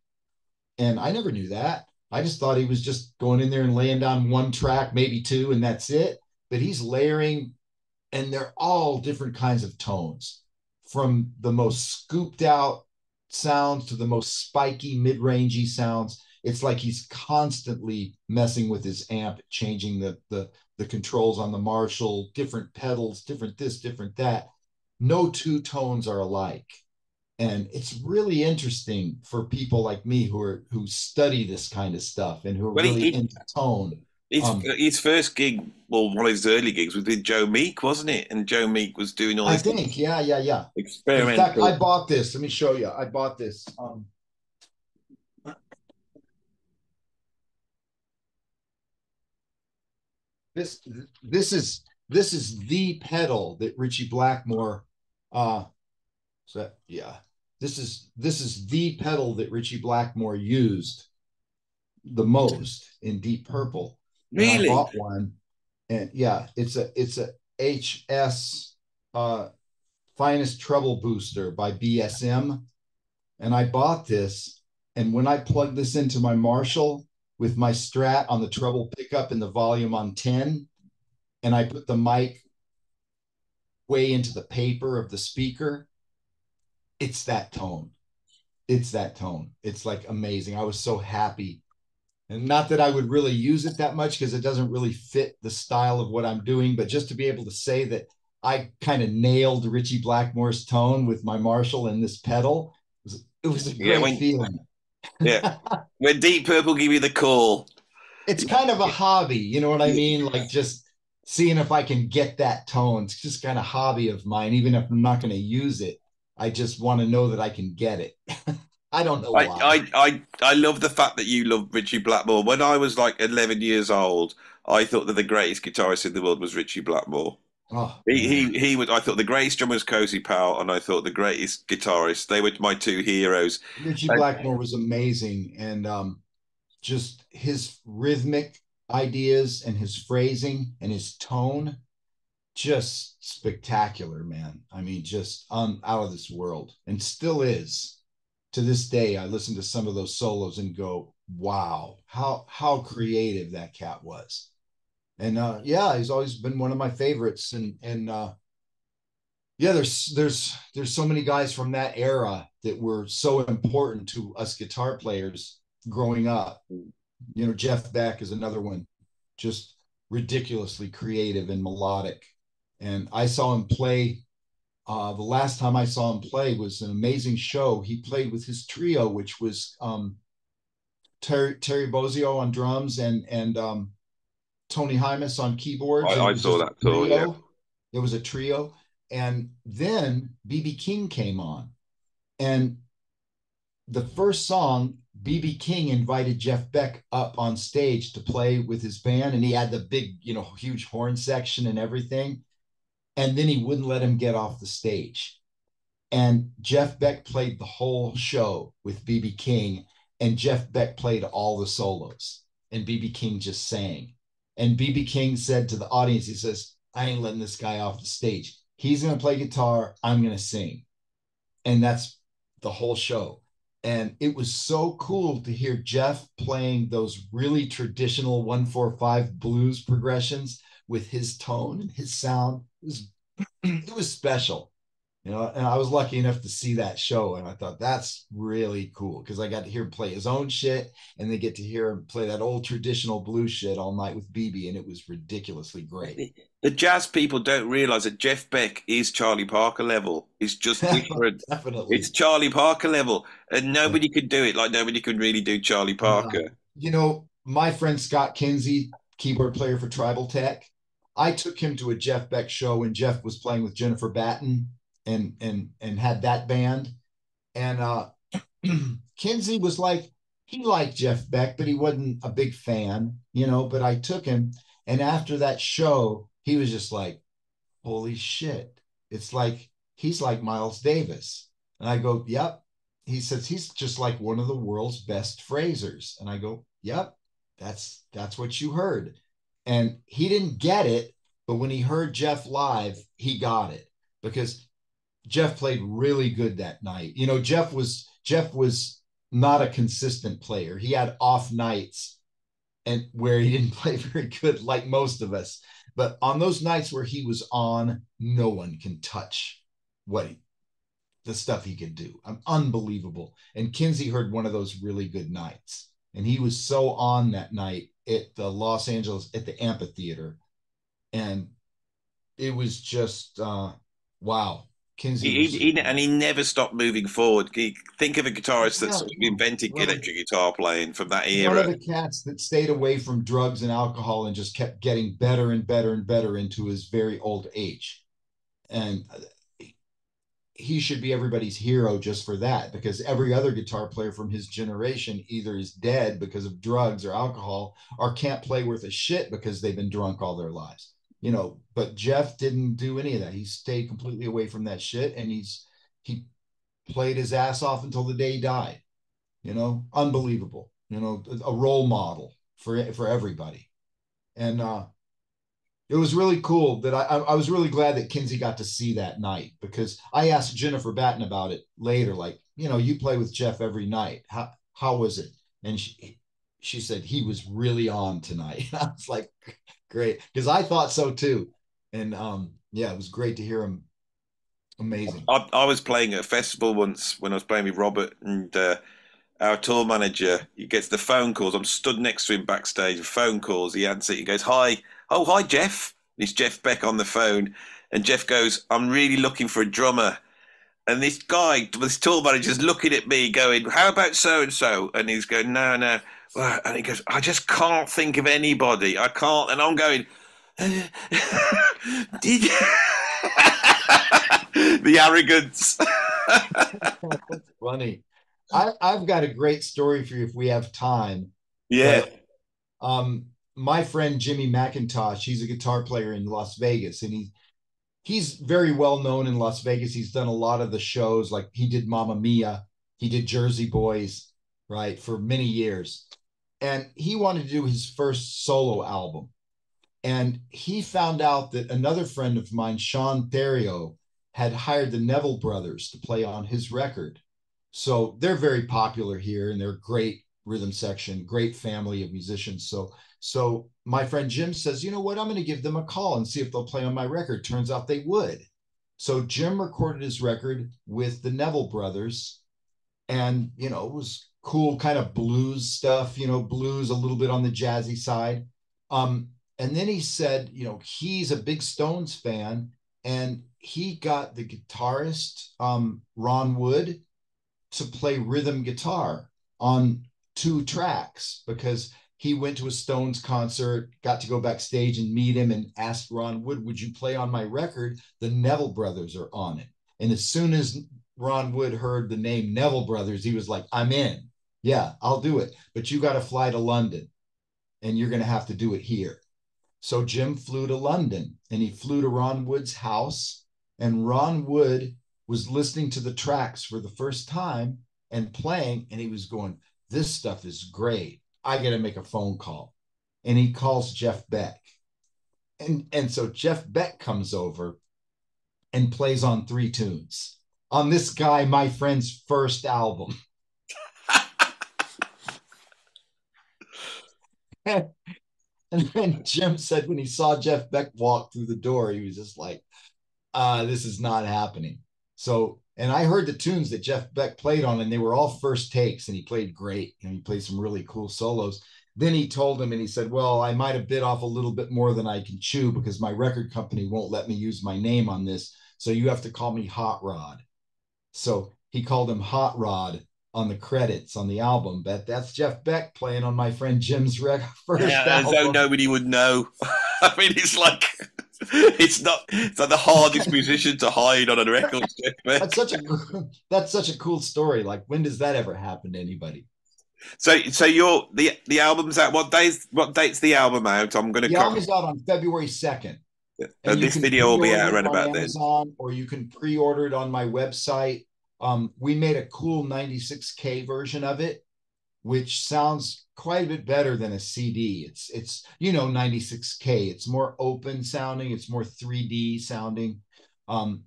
And I never knew that. I just thought he was just going in there and laying down one track, maybe two, and that's it. But he's layering, and they're all different kinds of tones, from the most scooped out sounds to the most spiky, mid-rangey sounds. It's like he's constantly messing with his amp, changing the controls on the Marshall, different pedals, different this, different that. No two tones are alike. And it's really interesting for people like me who study this kind of stuff and who are well, really into tone. his first gig, well, one of his early gigs was with Joe Meek, wasn't it? And Joe Meek was doing all I this think, yeah. In fact, I experimental. bought this. Let me show you. I bought this. This this is this is the pedal that Richie Blackmore. So yeah, this is the pedal that Richie Blackmore used the most in Deep Purple, and I Really? bought one. And yeah, it's a HS finest treble booster by BSM, and I bought this. And when I plug this into my Marshall with my Strat on the treble pickup and the volume on 10, and I put the mic way into the paper of the speaker, it's that tone. It's that tone. It's like amazing. I was so happy. And not that I would really use it that much because it doesn't really fit the style of what I'm doing, but just to be able to say that I kind of nailed Richie Blackmore's tone with my Marshall and this pedal, it was a Yeah, great feeling. yeah, when Deep Purple give you the call. It's kind of a hobby, you know what I mean? Like, just seeing if I can get that tone. It's just kind of hobby of mine, even if I'm not going to use it. I just want to know that I can get it. I don't know I, why. I, I love the fact that you love Richie Blackmore. When I was like 11 years old, I thought that the greatest guitarist in the world was Richie Blackmore. Oh man, He was. I thought the greatest drummer was Cozy Powell, and I thought the greatest guitarist. They were my two heroes. Richie And Blackmore was amazing, and just his rhythmic ideas and his phrasing and his tone, just spectacular, man. I mean, just out of this world, and still is to this day. I listen to some of those solos and go, "Wow, how creative that cat was." And yeah, he's always been one of my favorites, and Yeah, there's so many guys from that era that were so important to us guitar players growing up. You know, Jeff Beck is another one, just ridiculously creative and melodic. And I saw him play. The last time I saw him play was an amazing show. He played with his trio, which was Terry Bozzio on drums and Tony Hymas on keyboards, and it I was saw just a that tour. Yeah. trio. It was a trio, and then BB King came on, and the first song, BB King invited Jeff Beck up on stage to play with his band, and he had the big, huge horn section and everything. And then he wouldn't let him get off the stage. And Jeff Beck played the whole show with BB King, and Jeff Beck played all the solos, and BB King just sang. And BB King said to the audience, he says, I ain't letting this guy off the stage. He's going to play guitar, I'm going to sing. And that's the whole show. And it was so cool to hear Jeff playing those really traditional 1-4-5 blues progressions with his tone and his sound. It was special, and I was lucky enough to see that show, and I thought that's really cool because I got to hear him play his own shit, and they get to hear him play that old traditional blues shit all night with BB, and it was ridiculously great. The jazz people don't realize that Jeff Beck is Charlie Parker level. It's just different. It's Definitely. Charlie Parker level, and nobody could do it like nobody could really do Charlie Uh, Parker. my friend Scott Kinsey, keyboard player for Tribal Tech, I took him to a Jeff Beck show when Jeff was playing with Jennifer Batten and had that band. And Kinsey was like, he liked Jeff Beck, but he wasn't a big fan, But I took him, and after that show, he was just like, holy shit. It's like he's like Miles Davis. And I go, yep. He says he's just like one of the world's best phrasers. And I go, yep, that's what you heard. And he didn't get it, but when he heard Jeff live, he got it because Jeff played really good that night. Jeff was not a consistent player. He had off nights and where he didn't play very good, like most of us. But on those nights where he was on, no one can touch what the stuff he could do. Unbelievable. And Kinsey heard one of those really good nights, and he was so on that night at the Los Angeles at the amphitheater, and it was just wow. Kinsey was just And he never stopped moving forward. Think of a guitarist that yeah, sort of invented one of electric guitar playing from that one of era. the cats that stayed away from drugs and alcohol and just kept getting better and better and better into his very old age. And he should be everybody's hero just for that, because every other guitar player from his generation either is dead because of drugs or alcohol or can't play worth a shit because they've been drunk all their lives. But Jeff didn't do any of that. He stayed completely away from that shit, and he played his ass off until the day he died. Unbelievable. A role model for everybody. And it was really cool that I was really glad that Kinsey got to see that night, because I asked Jennifer Batten about it later, like, you play with Jeff every night. How was it? And she said he was really on tonight. I was like, great, because I thought so too. And yeah, it was great to hear him. Amazing. I was playing at a festival once when I was playing with Robert, and our tour manager, he gets the phone calls. I'm stood next to him backstage. Phone calls. He answers. He goes, "Hi, oh hi Jeff." It's Jeff Beck on the phone, and Jeff goes, "I'm really looking for a drummer." And this guy, this tour manager's looking at me, going, "How about so and so?" And he's going, "No, no." And he goes, "I just can't think of anybody. I can't." And I'm going, "Did you?" The arrogance. That's funny. I've got a great story for you if we have time, Yeah. but my friend Jimmy McIntosh, he's a guitar player in Las Vegas, and he's very well known in Las Vegas. He's done a lot of the shows, like he did Mamma Mia, he did Jersey Boys, right, for many years. And he wanted to do his first solo album. And he found out that another friend of mine, Sean Theriot, had hired the Neville brothers to play on his record. So they're very popular here, and they're great rhythm section, great family of musicians. So my friend Jim says, you know what? I'm going to give them a call and see if they'll play on my record. Turns out they would. So Jim recorded his record with the Neville brothers, and it was cool, kind of blues stuff, blues a little bit on the jazzy side. Um, and then he said, he's a big Stones fan, and he got the guitarist Ron Wood to play rhythm guitar on 2 tracks because he went to a Stones concert, got to go backstage and meet him, and asked Ron Wood, "Would you play on my record? The Neville brothers are on it." And as soon as Ron Wood heard the name Neville Brothers, he was like, "I'm in. Yeah, I'll do it. But you got to fly to London, and you're going to have to do it here." So Jim flew to London, and he flew to Ron Wood's house, and Ron Wood was listening to the tracks for the first time and playing, and he was going, "This stuff is great. I got to make a phone call." And he calls Jeff Beck. And so Jeff Beck comes over and plays on 3 tunes on this guy, my friend's first album. And then Jim said when he saw Jeff Beck walk through the door, he was just like, this is not happening. So, and I heard the tunes that Jeff Beck played on, and they were all first takes, and he played great. And he played some really cool solos. Then he told him, and he said, "Well, I might have bit off a little bit more than I can chew because my record company won't let me use my name on this. So you have to call me Hot Rod." So he called him Hot Rod on the credits on the album. But that's Jeff Beck playing on my friend Jim's first Yeah, as though album. nobody would know. I mean, it's like the hardest musician to hide on a record. That's such a that's such a cool story. Like, when does that ever happen to anybody? So you're the album's out. What date's the album out? I'm gonna The come. album is out on February 2nd, and And you this can video will be pre-order out it around on about then. Amazon, or you can pre-order it on my website. We made a cool 96K version of it, which sounds quite a bit better than a CD. It's 96K. It's more open sounding. It's more 3D sounding.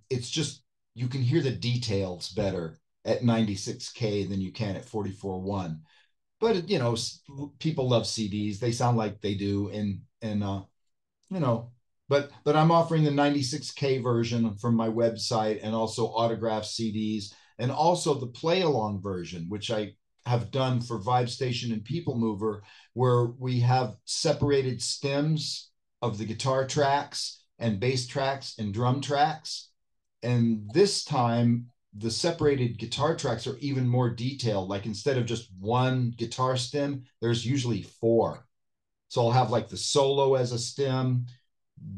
It's just you can hear the details better at 96K than you can at 44.1. But people love CDs. They sound like they do, and you know, but I'm offering the 96K version from my website, and also autographed CDs, and also the play along version, which I have done for Vibe Station and People Mover, where we have separated stems of the guitar tracks and bass tracks and drum tracks. And this time, the separated guitar tracks are even more detailed. Like, instead of just one guitar stem, there's usually 4. So I'll have like the solo as a stem,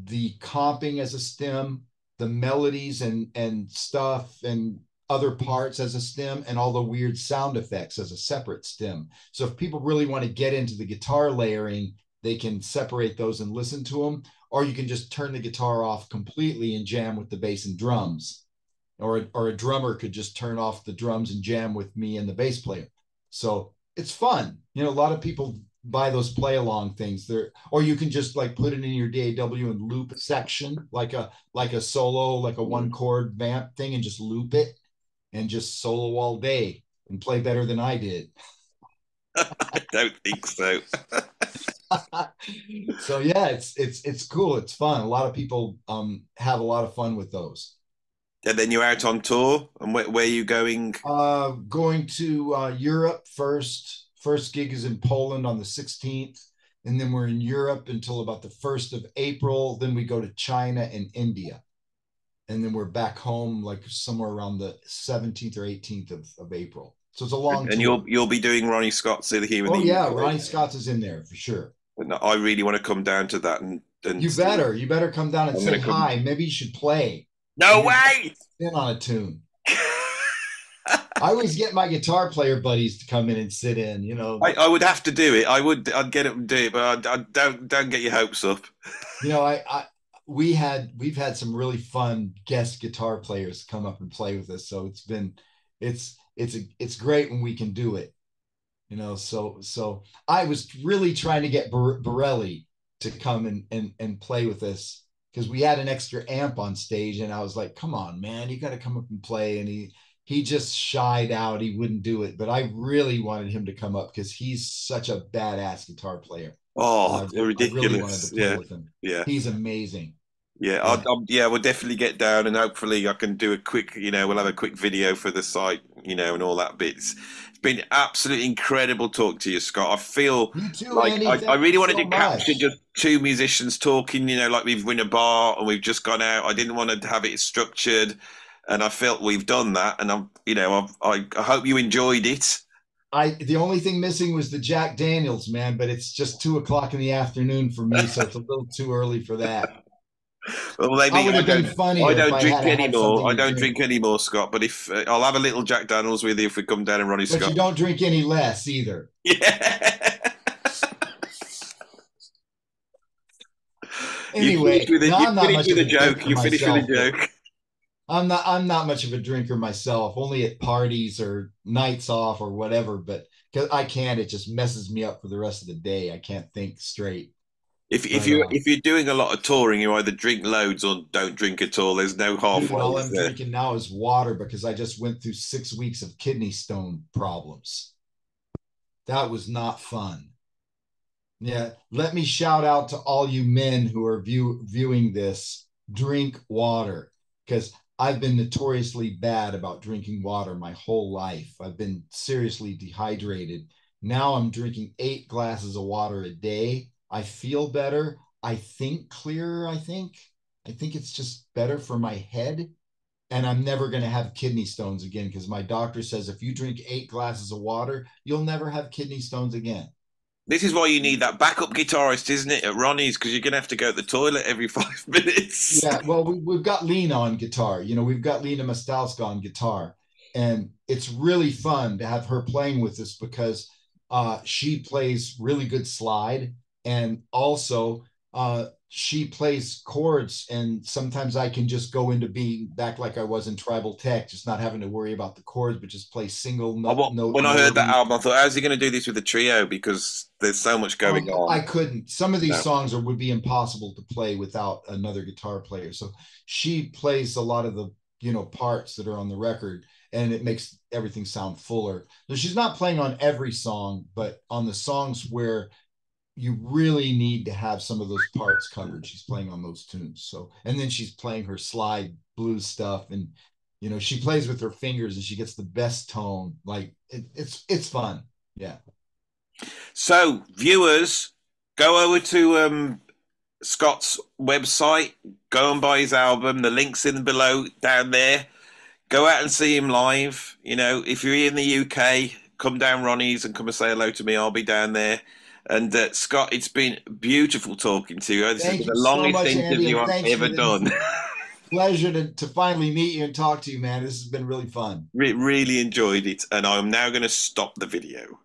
the comping as a stem, the melodies and stuff and other parts as a stem, and all the weird sound effects as a separate stem. So if people really want to get into the guitar layering, they can separate those and listen to them, or you can just turn the guitar off completely and jam with the bass and drums. Or a drummer could just turn off the drums and jam with me and the bass player. So it's fun. A lot of people buy those play along things there, or you can just like put it in your DAW and loop a section like a solo, like a 1 chord vamp thing, and just loop it and just solo all day and play better than I did. I don't think so. So yeah, it's cool. It's fun. A lot of people have a lot of fun with those. And then you're out on tour, and where are you going? Going to Europe first. First gig is in Poland on the 16th, and then we're in Europe until about the 1st of April. Then we go to China and India, and then we're back home like somewhere around the 17th or 18th of April. So it's a long And tour. you'll be doing Ronnie Scott's here in Oh the yeah, UK. Ronnie Scott's is in there for sure. And I really want to come down to that and You better come down and I'm say gonna come. hi. Maybe you should play. No Maybe way! in on a tune. I always get my guitar player buddies to come in and sit in. I would have to do it. I'd get it and do it, but I don't get your hopes up. I we've had some really fun guest guitar players come up and play with us. So it's great when we can do it. So I was really trying to get Borelli to come and play with us, because we had an extra amp on stage, and I was like, "Come on, man, you got to come up and play." And he just shied out. He wouldn't do it, but I really wanted him to come up because he's such a badass guitar player. Oh, they're I really wanted ridiculous. to play Yeah, with him. yeah. He's amazing. Yeah, Yeah. yeah, we'll definitely get down, and hopefully I can do a quick, we'll have a quick video for the site, and all that bits. It's been absolutely incredible talking to you, Scott. I feel You too, like Andy. I Thank you really wanted so to capture much. just two musicians talking, like we've been in a bar and we've just gone out. I didn't want to have it structured, and I felt we've done that, and I hope you enjoyed it. The only thing missing was the Jack Daniels, man, but it's just 2 o'clock in the afternoon for me, so it's a little too early for that. Well, I maybe would have been I funnier if don't I drink had anymore. something I to don't drink. drink anymore, Scott. But if I'll have a little Jack Daniels with you if we come down and Ronnie But Scott. you don't drink any less either. Yeah. You finished Anyway, with it. no, You I'm not finished much with of a a joke. drinker You finished with a myself, but joke. I'm not much of a drinker myself, only at parties or nights off or whatever, but because I can't, it just messes me up for the rest of the day. I can't think straight. If But you're doing a lot of touring, you either drink loads or don't drink at all. There's no dude, halfway, all is I'm there? drinking now is water because I just went through 6 weeks of kidney stone problems. That was not fun. Yeah, let me shout out to all you men who are viewing this. Drink water because I've been notoriously bad about drinking water my whole life. I've been seriously dehydrated. Now I'm drinking 8 glasses of water a day. I feel better. I think clearer. I think it's just better for my head. And I'm never going to have kidney stones again because my doctor says if you drink 8 glasses of water, you'll never have kidney stones again. This is why you need that backup guitarist, isn't it, at Ronnie's? Because you're gonna have to go to the toilet every 5 minutes. Yeah, well, we've got Lena on guitar. We've got Lena Mastalska on guitar, and it's really fun to have her playing with us because she plays really good slide, and also she plays chords. And sometimes I can just go into being back like I was in Tribal Tech, just not having to worry about the chords, but just play single note When I heard that melodies. album, I thought, how's he going to do this with a trio? Because there's so much going I on. couldn't. Some of these No. songs would be impossible to play without another guitar player. So she plays a lot of the parts that are on the record, and it makes everything sound fuller. So she's not playing on every song, but on the songs where you really need to have some of those parts covered, she's playing on those tunes. So and then she's playing her slide blues stuff, and she plays with her fingers, and she gets the best tone. Like it's fun. Yeah. So, viewers, go over to Scott's website, go and buy his album. The link's in below down there. Go out and see him live. If you're in the UK, come down Ronnie's and come and say hello to me. I'll be down there. And Scott, it's been beautiful talking to you. This has Thank been you the so longest much, Andy, interview and I've thanks for ever this done. pleasure to finally meet you and talk to you, man. This has been really fun. Really enjoyed it, and I'm now going to stop the video.